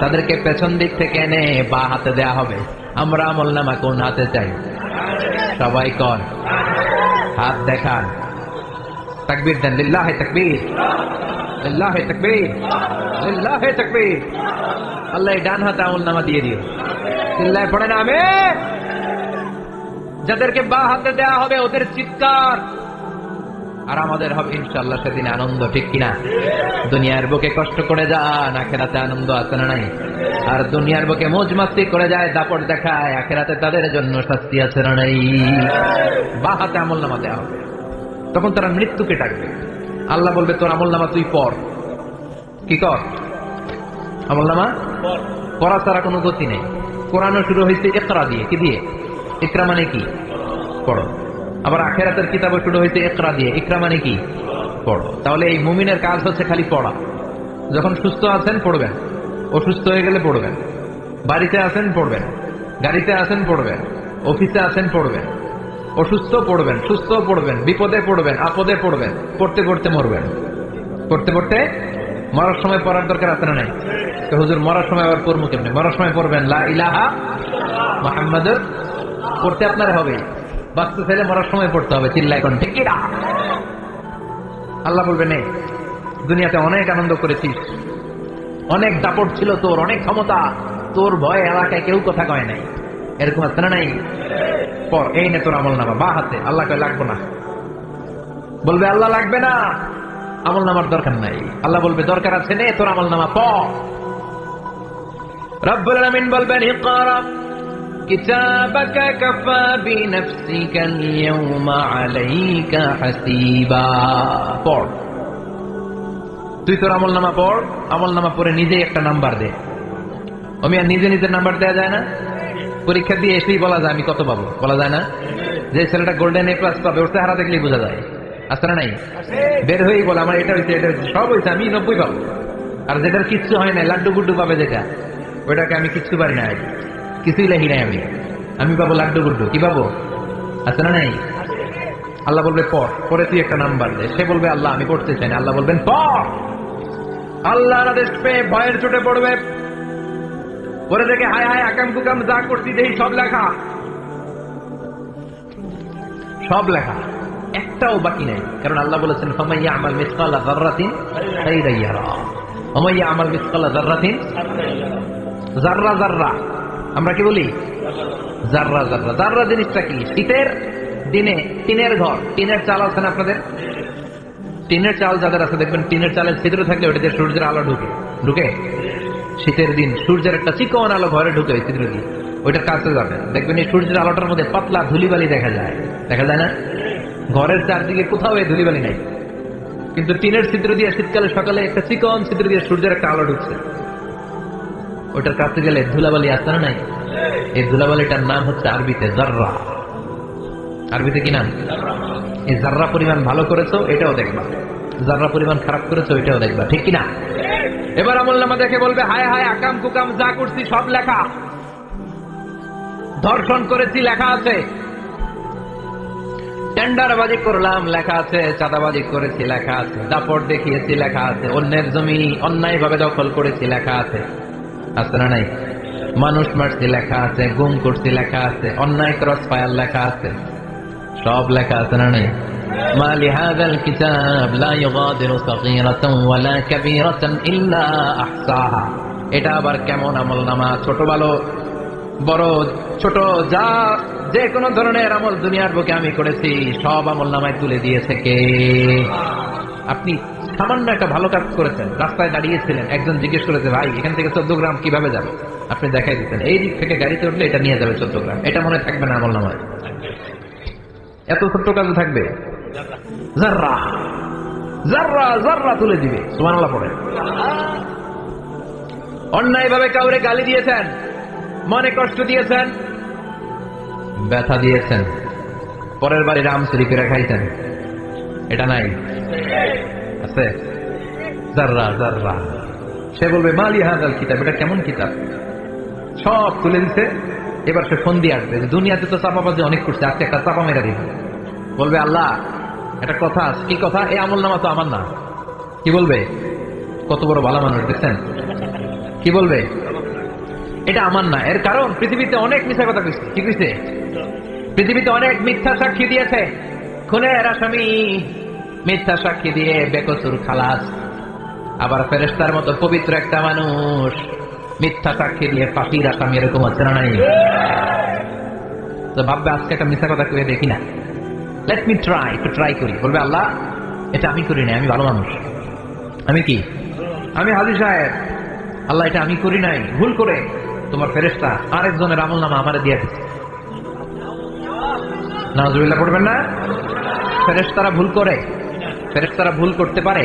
তাদেরকে পেছন দিক থেকে এনে বা হাতে দেয়া হবে। আমরা আমলনামা কোন হাতে চাই? সবাই কোন হাত দেখান, তাকবীর দেন, লিল্লাহি তাকবীর, লিল্লাহি তাকবীর, লিল্লাহি তাকবীর। আল্লাহ ডান হাতে আমলনামা দিয়ে দিও, চিল্লায় পড়েন আমিন। যাদেরকে বা হাতে দেয়া হবে ওদের চিৎকার, আর আমাদের হবে ইনশাআল্লাহ সেদিন আনন্দ, ঠিক কিনা? দুনিয়ার বুকে কষ্ট করে যান, আখেরাতে আনন্দ আছে না নাই? আর দুনিয়ার বুকে মौज মাস্তি করে যায়, দাপট দেখায়, আখেরাতে তাদের জন্য শাস্তি আছে না নাই? বা হাতে আমলনামা দেয়া হবে। তখন তারা মৃত্যুকে ডাকবে। আল্লাহ বলবে তোর আমলনামা তুই পড়। কি কর? আমলনামা পড়া ছাড়া কোনো গতি নেই। কোরআনও শুরু হয়েছে ইকরা দিয়ে। কি দিয়ে? ইকরা মানে কি? পড়ো। আবার আখেরাতের কিতাবও শুরু হয়েছে ইকরা দিয়ে। ইকরা মানে কি? পড়ো। তাহলে এই মুমিনের কাজ হচ্ছে খালি পড়া। যখন সুস্থ আছেন পড়বেন, অসুস্থ হয়ে গেলে পড়বেন, বাড়িতে আছেন পড়বেন, গাড়িতে আছেন পড়বেন, অফিসে আছেন পড়বেন, অসুস্থ পড়বেন, সুস্থ পড়বেন, বিপদে পড়বেন, আপদে পড়বেন, পড়তে পড়তে মরবেন। পড়তে পড়তে মরার সময় পড়ার দরকার আছে না নাই? তো হুজুর মরার সময় আবার পড়বো কেমনে? মরার সময় পড়বেন লা ইলাহা মুহাম্মাদুর। পড়তে আপনার হবে, বাঁচতে চাইলে মরার সময় পড়তে হবে। চিল্লা এখন ঠিক কিনা? আল্লাহ বলবে নে, দুনিয়াতে অনেক আনন্দ করেছিস, অনেক দাপট ছিল তোর, অনেক ক্ষমতা, তোর ভয়ে এলাকায় কেউ কথা কয় নাই। এরকম আছে না নাই? পর এই নে তোর আমলনামা বা হাতে। আল্লাহ কয় লাগবো না। বলবে আল্লাহ লাগবে না, আমলনামার দরকার নাই। আল্লাহ বলবে দরকার আছে, নে তোর আমলনামা পড়। রব্বুল আলামিন বলবেন ইকরা কিতাবাকা কাফা বিনাফসিকা আল-ইয়াওমা আলাইকা হাসিবা। পড়, তুই তোর আমলনামা পড়। আমলনামা পড়ে নিজেই একটা নাম্বার দে। আমি আর নিজে নিজের নাম্বার দেয়া যায় না? পরীক্ষা দিয়ে এসেই বলা যায় আমি কত পাবো? বলা যায় না? যে ছেলেটা গোল্ডেন এ প্লাস পাবে ওর চেহারা দেখলেই বোঝা যায়। আছে না নাই? বের হয়েই বলে আমার এটা হয়েছে, এটা হয়েছে, সব হয়েছে, আমি 90 পাবো। আর যেটার কিচ্ছু হয় না, লাড্ডু গুড্ডু পাবে যেটা, ওইটাকে আমি কিচ্ছু পারি না, কিছুই লেখি নাই আমি পাবো লাড্ডু গুড্ডু। কি পাবো? আছে না নাই? আল্লাহ বলবে পড়, পরে তুই একটা নাম্বার দে। সে বলবে আল্লাহ আমি পড়তে চাই না। আল্লাহ বলবেন পড়। আল্লাহর আদেশ পেয়ে ভয়ের চোটে পড়বে। পরে দেখে হায় হায় আকাম কুকাম যা করছি দেখি সব লেখা, সব লেখা, একটাও বাকি নাই। কারণ আল্লাহ বলেছেন ফামাইয়া আমাল মিসকালা যাররাতিন খাইরান ইয়ারা ওয়া মাইয়া আমাল মিসকালা যাররাতিন। যাররা যাররা আমরা কি বলি? যাররা যাররা। যাররা জিনিসটা কি? শীতের দিনে টিনের ঘর, টিনের চাল আছে না আপনাদের? টিনের চাল যাদের আছে দেখবেন টিনের চালের ছিদ্র থাকলে ওটাতে সূর্যের আলো ঢুকে। ঢুকে শীতের দিন সূর্যের একটা চিকন আলো ঘরে ঢুকে ওই ছিদ্র দিয়ে। ওইটার কাছে যাবেন, দেখবেন এই সূর্যের আলোটার মধ্যে পাতলা ধুলিবালি দেখা যায়। দেখা যায় না? ঘরের চারদিকে কোথাও এই ধুলিবালি নাই, কিন্তু টিনের ছিদ্র দিয়ে শীতকালে সকালে একটা চিকন ছিদ্র দিয়ে সূর্যের একটা আলো ঢুকছে। ওইটার কাছে গেলে ধুলাবালি আসে না নাই? এই ধুলাবালিটার নাম হচ্ছে আরবিতে জাররা। আরবিতে কি নাম? এই জাররা পরিমাণ ভালো করেছো এটাও দেখবা, জাররা পরিমাণ খারাপ করেছো এটাও দেখবা, ঠিক কিনা? এবার আমলনামা দেখে বলবে হায় হায় আকাম কুকাম যা করছি সব লেখা। ধর্ষণ করেছি লেখা আছে, টেন্ডারবাজি করলাম লেখা আছে, চাঁদাবাজি করেছি লেখা আছে, দাপট দেখিয়েছি লেখা আছে, অন্যের জমি অন্যায় ভাবে দখল করেছি লেখা আছে। আছে না নাই? মানুষ মারছি লেখা আছে, গুম করছি লেখা আছে, অন্যায় ক্রস ফায়ার লেখা আছে, সব লেখা আছে না নাই? মা লিহাযাল কিতাব লা ইউগাদিরু সাগীরাতান ওয়ালা কাবীরাতান ইল্লা আহসাহা। এটা আবার কেমন আমলনামা? ছোট ভালো বড় ছোট যা যে কোনো ধরনের আমল দুনিয়ার বুকে আমি করেছি সব আমলনামায় তুলে দিয়েছে কে? আপনি সামান্য একটা ভালো কাজ করেছেন, রাস্তায় দাঁড়িয়েছিলেন, একজন জিজ্ঞেস করেছে ভাই এখান থেকে 14 গ্রাম কিভাবে যাবে? আপনি দেখাই দিচ্ছেন এই দিক থেকে গাড়িতে উঠলে এটা নিয়ে যাবে 14 গ্রাম। এটা মনে থাকবে না আমলনামায়? এত ছোট্ট কাজও থাকবে? জাররা জাররা জাররা তুলে দিবে। সুবহানাল্লাহ পড়ে। অন্যায় ভাবে কাউরে গালি দিয়েছেন, মনে কষ্ট দিয়েছেন, ব্যথা দিয়েছেন, পরের বাড়ি রাম চুরি করে খাইছেন, এটা নাই? আছে? জাররা জাররা সে বলবে মালি হাযাল কিতাব, এটা কেমন কিতাব? সব তুলে দিতে। এবার সে ফোন দিয়ে আসবে, দুনিয়াতে তো চাপাবাজি অনেক করছে, আজকে একটা চাপা মেরা দিব। বলবে আল্লাহ একটা কথা আছে। কি কথা? এই আমল নামা তো আমার না। কি বলবে? কত বড় ভালো মানুষ দেখছেন, কি বলবে? এটা আমার না। এর কারণ পৃথিবীতে অনেক মিথ্যা কথা কইছে। কি কইছে? পৃথিবীতে অনেক মিথ্যা সাক্ষী দিয়েছে। খুনের আসামি মিথ্যা সাক্ষী দিয়ে বেকসুর খালাস। আবার ফেরেশতার মতো পবিত্র একটা মানুষ মিথ্যা সাক্ষী দিয়ে ফাঁসির আসামি, এরকম আছে না নাই? তো ভাববে আজকে একটা মিথ্যা কথা কয়ে দেখি না, লেট মি ট্রাই, একটু ট্রাই করি। বলবে আল্লাহ এটা আমি করি নাই, আমি ভালো মানুষ। আমি কি? আমি হাজী সাহেব। আল্লাহ এটা আমি করি নাই, ভুল করে তোমার ফেরেশতা আরেকজনের আমল নামা আমারে দিয়ে দিচ্ছে। নাউজুবিল্লাহ পড়বেন না? ফেরেশতারা ভুল করে? ফেরেশতারা ভুল করতে পারে?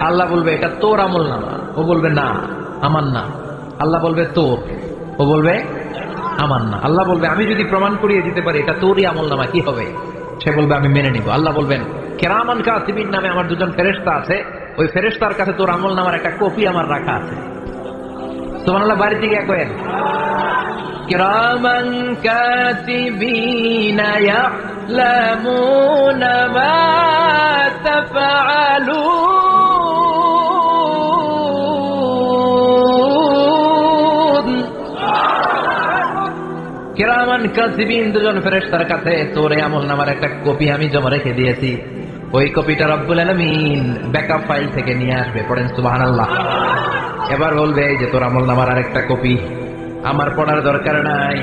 আল্লাহ বলবে এটা তোর আমল নামা, ও বলবে না আমার না। আল্লাহ বলবে তোর, ও বলবে আমার না। আল্লাহ বলবে আমি যদি প্রমাণ করিয়ে দিতে পারি এটা তোরই আমল নামা, কি হবে? সে বলবে আমি মেনে নিব। আল্লাহ বলবেন কিরামান কাতিবিন নামে আমার দুজন ফেরেশতা আছে, ওই ফেরেশতার কাছে তোর আমল নামার একটা কপি আমার রাখা আছে। সুবহানাল্লাহ, বাড়িতে গিয়ে কয়েন কিরামান কাতিবিনা ইয়ালামুনা মা তাফআলুন। কিরামান কাতিবিন দুজন ফেরেশতার কাছে তোর আমল নামার একটা কপি আমি জমা রেখে দিয়েছি। ওই কপিটা রব্বুল আলামিন ব্যাকআপ ফাইল থেকে নিয়ে আসবে। পড়েন সুবহানাল্লাহ। এবার বলবে যে তোর আমল নামার আরেকটা কপি আমার পড়ার দরকার নাই,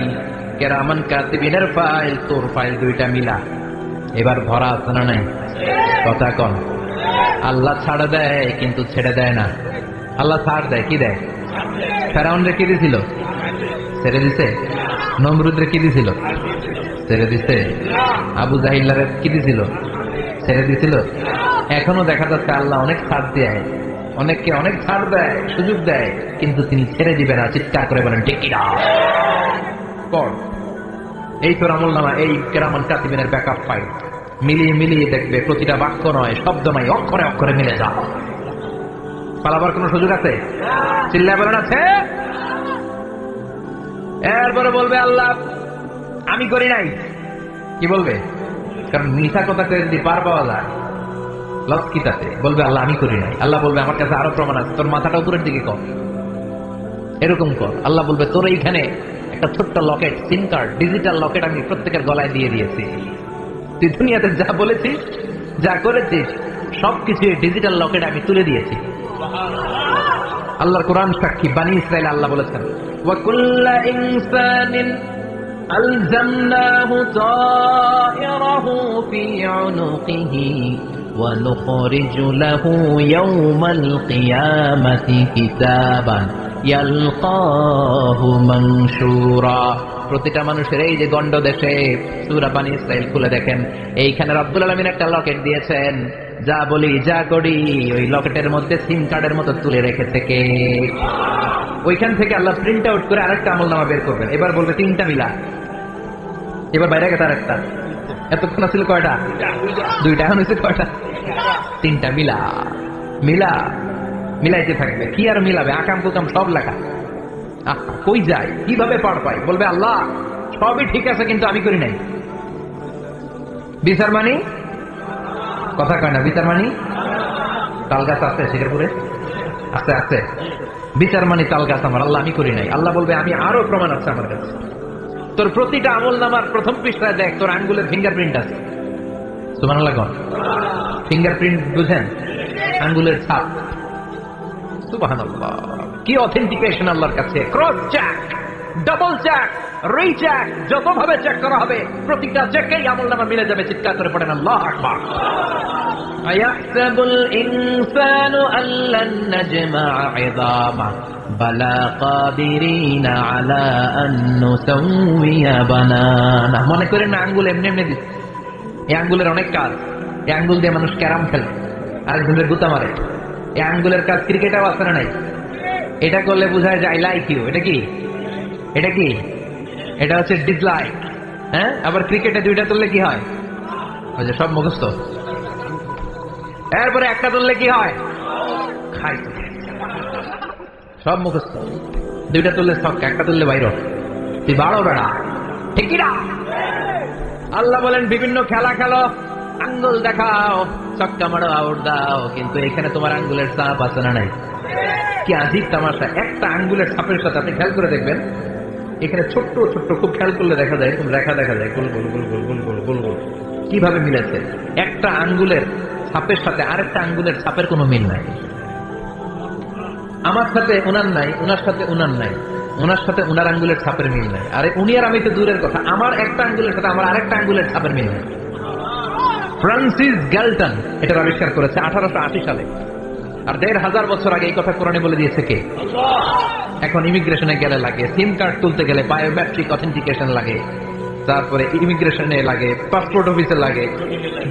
কিরামান কাতিবিনের ফাইল তোর ফাইল দুইটা মিলা। এবার ভরা আছে না নাই? কথা কন। আল্লাহ ছাড় দেয় কিন্তু ছেড়ে দেয় না। আল্লাহ ছাড় দেয়, কি দেয়? ফেরাউনরে কি দিছিল? ছেড়ে দিছে। নমরুদরে কি দিছিল? ছেড়ে দিছে। আবু জাহিল্লারে কি দিছিল? ছেড়ে দিছিল। এখনো দেখা যাচ্ছে আল্লাহ অনেক ছাড় দেয়, অনেককে অনেক ছাড় দেয়, সুযোগ দেয়, কিন্তু তিনি ছেড়ে দিবেন না। চিৎকার করে বলেন ঠিক কিনা? কর। এই তোর আমল নামা, এই কিরামান কাতিবিনের ব্যাকআপ ফাইল মিলিয়ে মিলিয়ে দেখবে প্রতিটা বাক্য নয়, শব্দ নয়, অক্ষরে অক্ষরে মিলে যাও। পালাবার কোন সুযোগ আছে? চিল্লায় বলেন আছে? এরপরে বলবে আল্লাহ আমি করি নাই। কি বলবে? কারণ মিথ্যা কথাতে যদি পার পাওয়া যায় লক্ষ্মীটাতে, বলবে আল্লাহ আমি করি নাই। আল্লাহ বলবে আমার কাছে আরো প্রমাণ আছে, তোর মাথাটা উপরের দিকে কর, এরকম কর। আল্লাহ বলবে তোর এইখানে একটা ছোট্ট লকেট, সিম কার্ড, ডিজিটাল লকেট আমি প্রত্যেকের গলায় দিয়ে দিয়েছি। তুই দুনিয়াতে যা বলেছিস, যা করেছিস, সবকিছু ডিজিটাল লকেট আমি তুলে দিয়েছি। আল্লাহর কোরআন সাক্ষী, বানি ইসরাইল আল্লাহ বলেছেন ওয়া কুল্লা ইনসানিন আলজামনাহু তায়রাহু ফি উনুকিহি ওয়া নুখরিজু লাহু ইয়াওমাল কিয়ামাতি কিতাবান ইয়ালকাহু মানশুরা। প্রতিটা মানুষের এই যে গন্ড দেশে সূরা বানি ইসরাইল খুলে দেখেন, এইখানে রব্বুল আলামিন একটা লকেট দিয়েছেন। যা বলি যা করি ওই লকেটের মধ্যে সিম কার্ডের মতো তুলে রেখেছে কে? ওইখান থেকে আল্লাহ প্রিন্ট আউট করে আরেকটা আমলনামা বের করবেন। এবার বলবে তিনটা মিলা। এবার বাইরে গেছে আরেকটা। এতক্ষণ ছিল কয়টা? দুইটা। এখন হয়েছে কয়টা? তিনটা। মিলা মিলা মিলাইতে থাকবে। কি আর মিলাবে? আকাম কুকাম সব লেখা। কই যায়, কিভাবে পার পাই? বলবে আল্লাহ সবই ঠিক আছে কিন্তু আমি করি নাই। বিচার মানি? কথা কয় না। বিচার মানি? তাল গাছ আছে শিকারপুরে? আছে আছে। বিচার মানি তাল গাছ আমার। আল্লাহ আমি করি নাই। আল্লাহ বলবে আমি আরো প্রমাণ আছে আমার কাছে। তোর প্রতিটা আমল নামার প্রথম পৃষ্ঠায় দেখ তোর আঙ্গুলের ফিঙ্গারপ্রিন্ট আছে। সুবহানাল্লাহ। ফিঙ্গারপ্রিন্ট বুঝেন? আঙ্গুলের ছাপ। সুবহানাল্লাহ, কি অথেন্টিকেশন আল্লাহর কাছে। Cross check, double check, recheck, যত ভাবে চেক করা হবে প্রতিটা চেকেই আমলনামা মিলে যাবে। চিৎকার করে পড়েন আল্লাহু আকবার। আয়াহসাবুল ইনসানু আল্লান নাজমা'a 'ইযামা বালা কাদিরিনা আলা আন নুসাউইয়া বানানা। মনে করেন না আঙ্গুল এমনি এমনি দিচ্ছে। এই আঙ্গুলের অনেক কাজ। এই আঙ্গুল দিয়ে মানুষ ক্যারাম খেলে, আরেকজনের গুতা মারে। এই আঙ্গুলের কাজ ক্রিকেটাও আছে না নাই? এটা করলে বোঝায় যে আই লাইক ইউ। এটা কি? এটা কি? এটা হচ্ছে ডিসলাইক। হ্যাঁ, আবার ক্রিকেটে দুইটা তুললে কি হয়? ওই যে সব মুখস্থ। এরপরে একটা তুললে কি হয়? খাই। সব মুখস্থ। দুইটা তুললে ছক্কা, একটা তুললে বাইর, তুই বাড়ো বেড়া, ঠিক না? আল্লাহ বলেন বিভিন্ন খেলা খেলো, আঙ্গুল দেখাও, ছক্কা মারো, আউট দাও, কিন্তু এখানে তোমার আঙ্গুলের ছাপ আছে না নাই? কি আজীব তামাশা! একটা আঙ্গুলের ছাপের সাথে আপনি খেয়াল করে দেখবেন, এখানে ছোট্ট ছোট্ট, খুব খেয়াল করলে দেখা যায়, এরকম রেখা দেখা যায়, গোল গোল গোল গোল গোল গোল গোল গোল। কিভাবে মিলেছে? একটা আঙ্গুলের ছাপের সাথে আরেকটা আঙ্গুলের ছাপের কোনো মিল নাই। আমার সাথে ওনার নাই, ওনার সাথে ওনার নাই, ওনার সাথে ওনার আঙ্গুলের ছাপের মিল নাই। আরে উনি আর আমি তো দূরের কথা, আমার একটা আঙ্গুলের সাথে আমার আরেকটা আঙ্গুলের ছাপের মিল নাই। ফ্রান্সিস গ্যালটন এটার আবিষ্কার করেছে 1880 সালে। আর 1500 বছর আগে এই কথা কোরআনে বলে দিয়েছে কে? এখন ইমিগ্রেশনে গেলে লাগে, সিম কার্ড তুলতে গেলে বায়োমেট্রিক অথেন্টিকেশন লাগে, তারপরে ইমিগ্রেশনে লাগে, পাসপোর্ট অফিসে লাগে,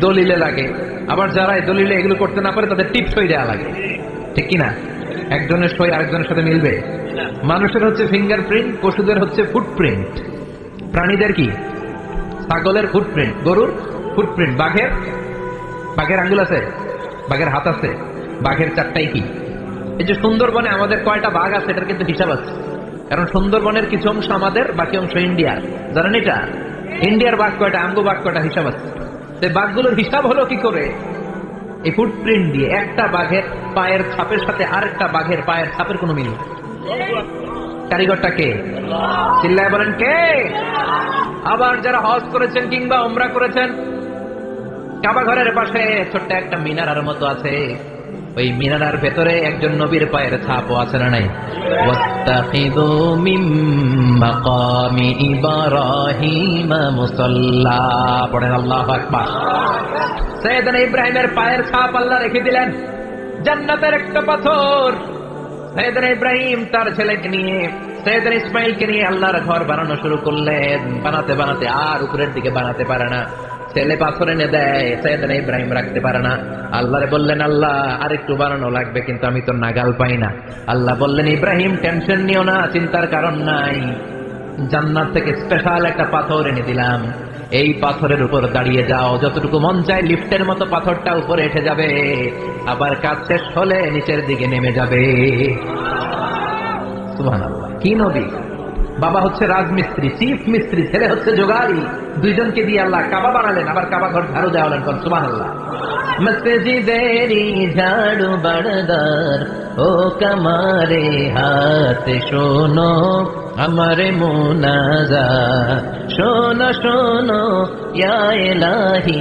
দলিলে লাগে। আবার যারা দলিলে এগুলো করতে না পারে তাদের টিপ সই দেওয়া লাগে, ঠিক কিনা? একজনের সই আরেকজনের সাথে মিলবে? মানুষের হচ্ছে ফিঙ্গারপ্রিন্ট, পশুদের হচ্ছে ফুটপ্রিন্ট। প্রাণীদের কি? ছাগলের ফুটপ্রিন্ট, গরুর ফুটপ্রিন্ট, বাঘের আঙ্গুল আছে, বাঘের হাত আছে, বাঘের চারটাই কি? এই যে সুন্দরবনে আমাদের কয়টা বাঘ আছে এটার কিন্তু হিসাব আছে, কারণ সুন্দরবনের কিছু অংশ আমাদের, বাকি অংশ ইন্ডিয়ার। জানেন এটা? ইন্ডিয়ার বাঘ কয়টা, আঙ্গু বাঘ কয়টা, হিসাব আছে। সেই বাঘগুলোর হিসাব হলো কি করে? এই ফুটপ্রিন্ট দিয়ে। একটা বাঘের পায়ের ছাপের সাথে আরেকটা বাঘের পায়ের ছাপের কোনো মিল। কারিগরটা কে? চিল্লায় বলেন কে? আবার যারা হজ করেছেন কিংবা উমরা করেছেন, কাবা ঘরের পাশে ছোট্ট একটা মিনারার মতো আছে, ওই মিনারার ভেতরে একজন নবীর পায়ের ছাপও আছে না নাই? ওয়াত্তাখিযু মিন মাকামি ইব্রাহিম মুসাল্লা, পড়েন আল্লাহু আকবার। সাইয়েদনা ইব্রাহিমের পায়ের ছাপ আল্লাহ রেখে দিলেন জান্নাতের একটা পাথর। সাইয়েদনা ইব্রাহিম তার ছেলেকে নিয়ে, সাইয়েদনা ইসমাইলকে নিয়ে আল্লাহর ঘর বানানো শুরু করলেন। বানাতে বানাতে আর উপরের দিকে বানাতে পারে না, ছেলে পাথর এনে দেয়, সাইয়েদনা ইব্রাহিম রাখতে পারে না। আল্লাহরে বললেন, আল্লাহ আরেকটু বানানো লাগবে, কিন্তু আমি তো নাগাল পাই না। আল্লাহ বললেন, ইব্রাহিম টেনশন নিও না, চিন্তার কারণ নাই, জান্নাত থেকে স্পেশাল একটা পাথর এনে দিলাম, এই পাথরের উপর দাঁড়িয়ে যাও, যতটুকু মন চায় লিফটের মতো পাথরটা উপরে উঠে যাবে, আবার কাজ শেষ হলে নিচের দিকে নেমে যাবে। সুবহানাল্লাহ! কি নবী! বাবা হচ্ছে রাজমিস্ত্রি, চিফ মিস্ত্রি, ছেলে হচ্ছে জোগাড়ি, দুইজনকে দিয়ে আল্লাহ কাবা বানালেন, আবার কাবা ঘর ঝাড়ু দেওয়ালেন। সুবহানাল্লাহ! মসজিদেরি ঝাড়ু বারদার ও কামারে হাত শোনো আমারে মুনাজাত, শোনো শোনো ইয়া ইলাহি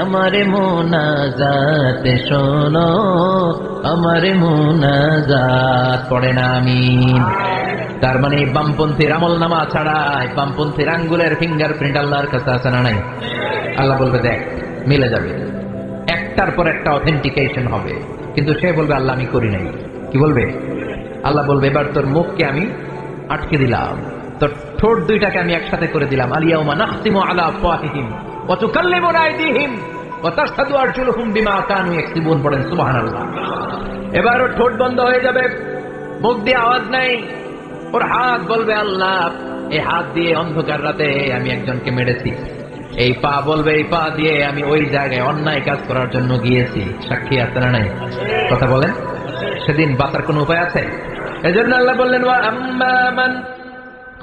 আমারে মুনাজাত, শোনো আমারে মুনাজাত। পড়েন আমিন। তার মানে বামপন্থীর আমল নামা ছাড়া বামপন্থীর আঙ্গুলের ফিঙ্গারপ্রিন্ট আল্লাহর কাছে আছে না নাই? আল্লাহ বলবে দেখ, মিলে যাবে, একটার পর একটা অথেন্টিকেশন হবে, কিন্তু সে বলবে আল্লাহ আমি করি নাই। কি বলবে? আল্লাহ বলবে এবার তোর মুখকে আমি আটকে দিলাম, তোর ঠোঁট দুইটাকে আমি একসাথে করে দিলাম। আলিয়াউমা নাখতিমু আলা আফওয়াহিহিম ওয়া তুকাল্লিমুনা আইদিহিম ওয়া তাশহাদু আরজুলুহুম বিমা কানু ইয়াকসিবুন। পড়েন সুবহানাল্লাহ! এবার ওর ঠোঁট বন্ধ হয়ে যাবে, মুখ দিয়ে আওয়াজ নাই, ওর হাত বলবে আল্লাহ এই হাত দিয়ে অন্ধকার রাতে আমি একজনকে মেরেছি, এই পা বলবে এই পা দিয়ে আমি ওই জায়গায় অন্যায় কাজ করার জন্য গিয়েছি। সাক্ষী আছে না নাই? কথা বলেন। সেদিন বাঁচার কোন উপায় আছে? এজন্য আল্লাহ বললেন, ওয়া আম্মা মান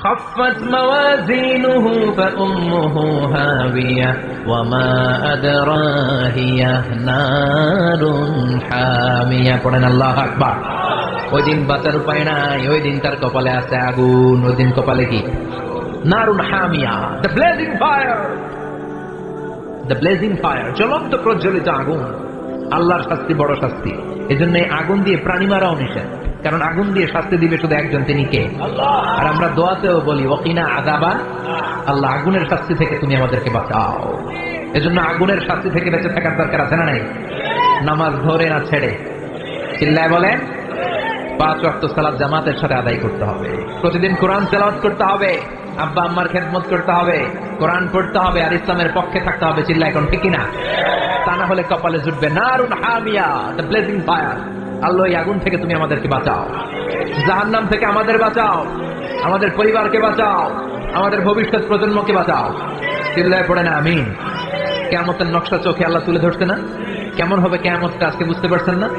খাফফাত মাওয়াজিনুহু ফাউম্মুহু হাবিয়া ওয়া মা আদরাহিয়া নারুন হামিয়া। পড়েন আল্লাহু আকবার। ওই দিন বাঁচার উপায় নাই, ওই দিন তার কপালে আছে আগুন। ওই দিন কপালে কি? নারুন হামিয়া, the blazing fire, the blazing fire, জ্বলন্ত প্রজ্বলিত আগুন। আল্লাহর শাস্তি বড় শাস্তি। এই জন্য আগুন দিয়ে প্রাণী মারাও নিষেধ, কারণ আগুন দিয়ে শাস্তি দিবে শুধু একজন, তিনি কে? আর আমরা দোয়াতেও বলি ওয়াকিনা আযাবান, আল্লাহ আগুনের শাস্তি থেকে তুমি আমাদেরকে বাঁচাও। এজন্য আগুনের শাস্তি থেকে বেঁচে থাকার দরকার আছে না নাই? নামাজ ধরে না ছেড়ে, চিল্লায় বলেন। 5 ওয়াক্ত সালাত জামাতের সাথে আদায় করতে হবে, প্রতিদিন কোরআন তেলাওয়াত করতে হবে, আব্বা আম্মার খেদমত করতে হবে, কোরআন পড়তে হবে, আর ইসলামের পক্ষে থাকতে হবে। চিল্লা এখন ঠিক কিনা? তা না হলে কপালে জুটবে নারুন হামিয়া, দ্য ব্লেজিং ফায়ার। আল্লাহ এই আগুন থেকে তুমি আমাদেরকে বাঁচাও, জাহান্নাম থেকে আমাদের বাঁচাও, আমাদের পরিবারকে বাঁচাও, আমাদের ভবিষ্যৎ প্রজন্মকে বাঁচাও। চিল্লায় পড়ে না আমিন। কিয়ামতের নকশা চোখে আল্লাহ তুলে ধরছে না? কেমন হবে কিয়ামতটা আজকে বুঝতে পারছেন না?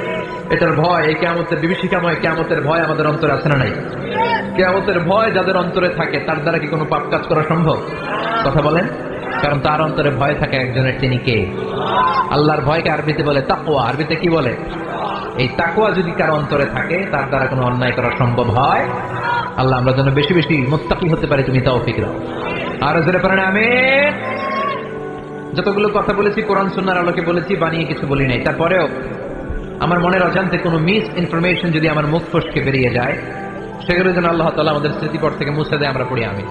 এটার ভয়, এই কিয়ামতের বিভীষিকাময় কিয়ামতের ভয় আমাদের অন্তরে আছে না নাই? কিয়ামতের ভয় যাদের অন্তরে থাকে তার দ্বারা কি কোনো পাপ কাজ করা সম্ভব? কথা বলেন। কারণ তার অন্তরে ভয় থাকে একজনের, তিনি কে? আল্লাহর ভয়কে আরবিতে বলে তাকওয়া। আরবিতে কি বলে? এই তাকওয়া যদি কার অন্তরে থাকে তার দ্বারা কোনো অন্যায় করা সম্ভব হয়। আল্লাহ আমরা যেন বেশি বেশি মুত্তাকি হতে পারি, তুমি তৌফিক দাও। আর জোরে পড়েন আমিন। যতগুলো কথা বলেছি কোরআন সুন্নাহর আলোকে বলেছি, বানিয়ে কিছু বলি নাই। তারপরেও আমার মনের অজান্তে কোনো মিস ইনফরমেশন যদি আমার মুখ ফসকে বেরিয়ে যায়, সেগুলো যেন আল্লাহ তাআলা আমাদের স্মৃতিপট থেকে মুছে দেয়, আমরা পড়ি আমিন।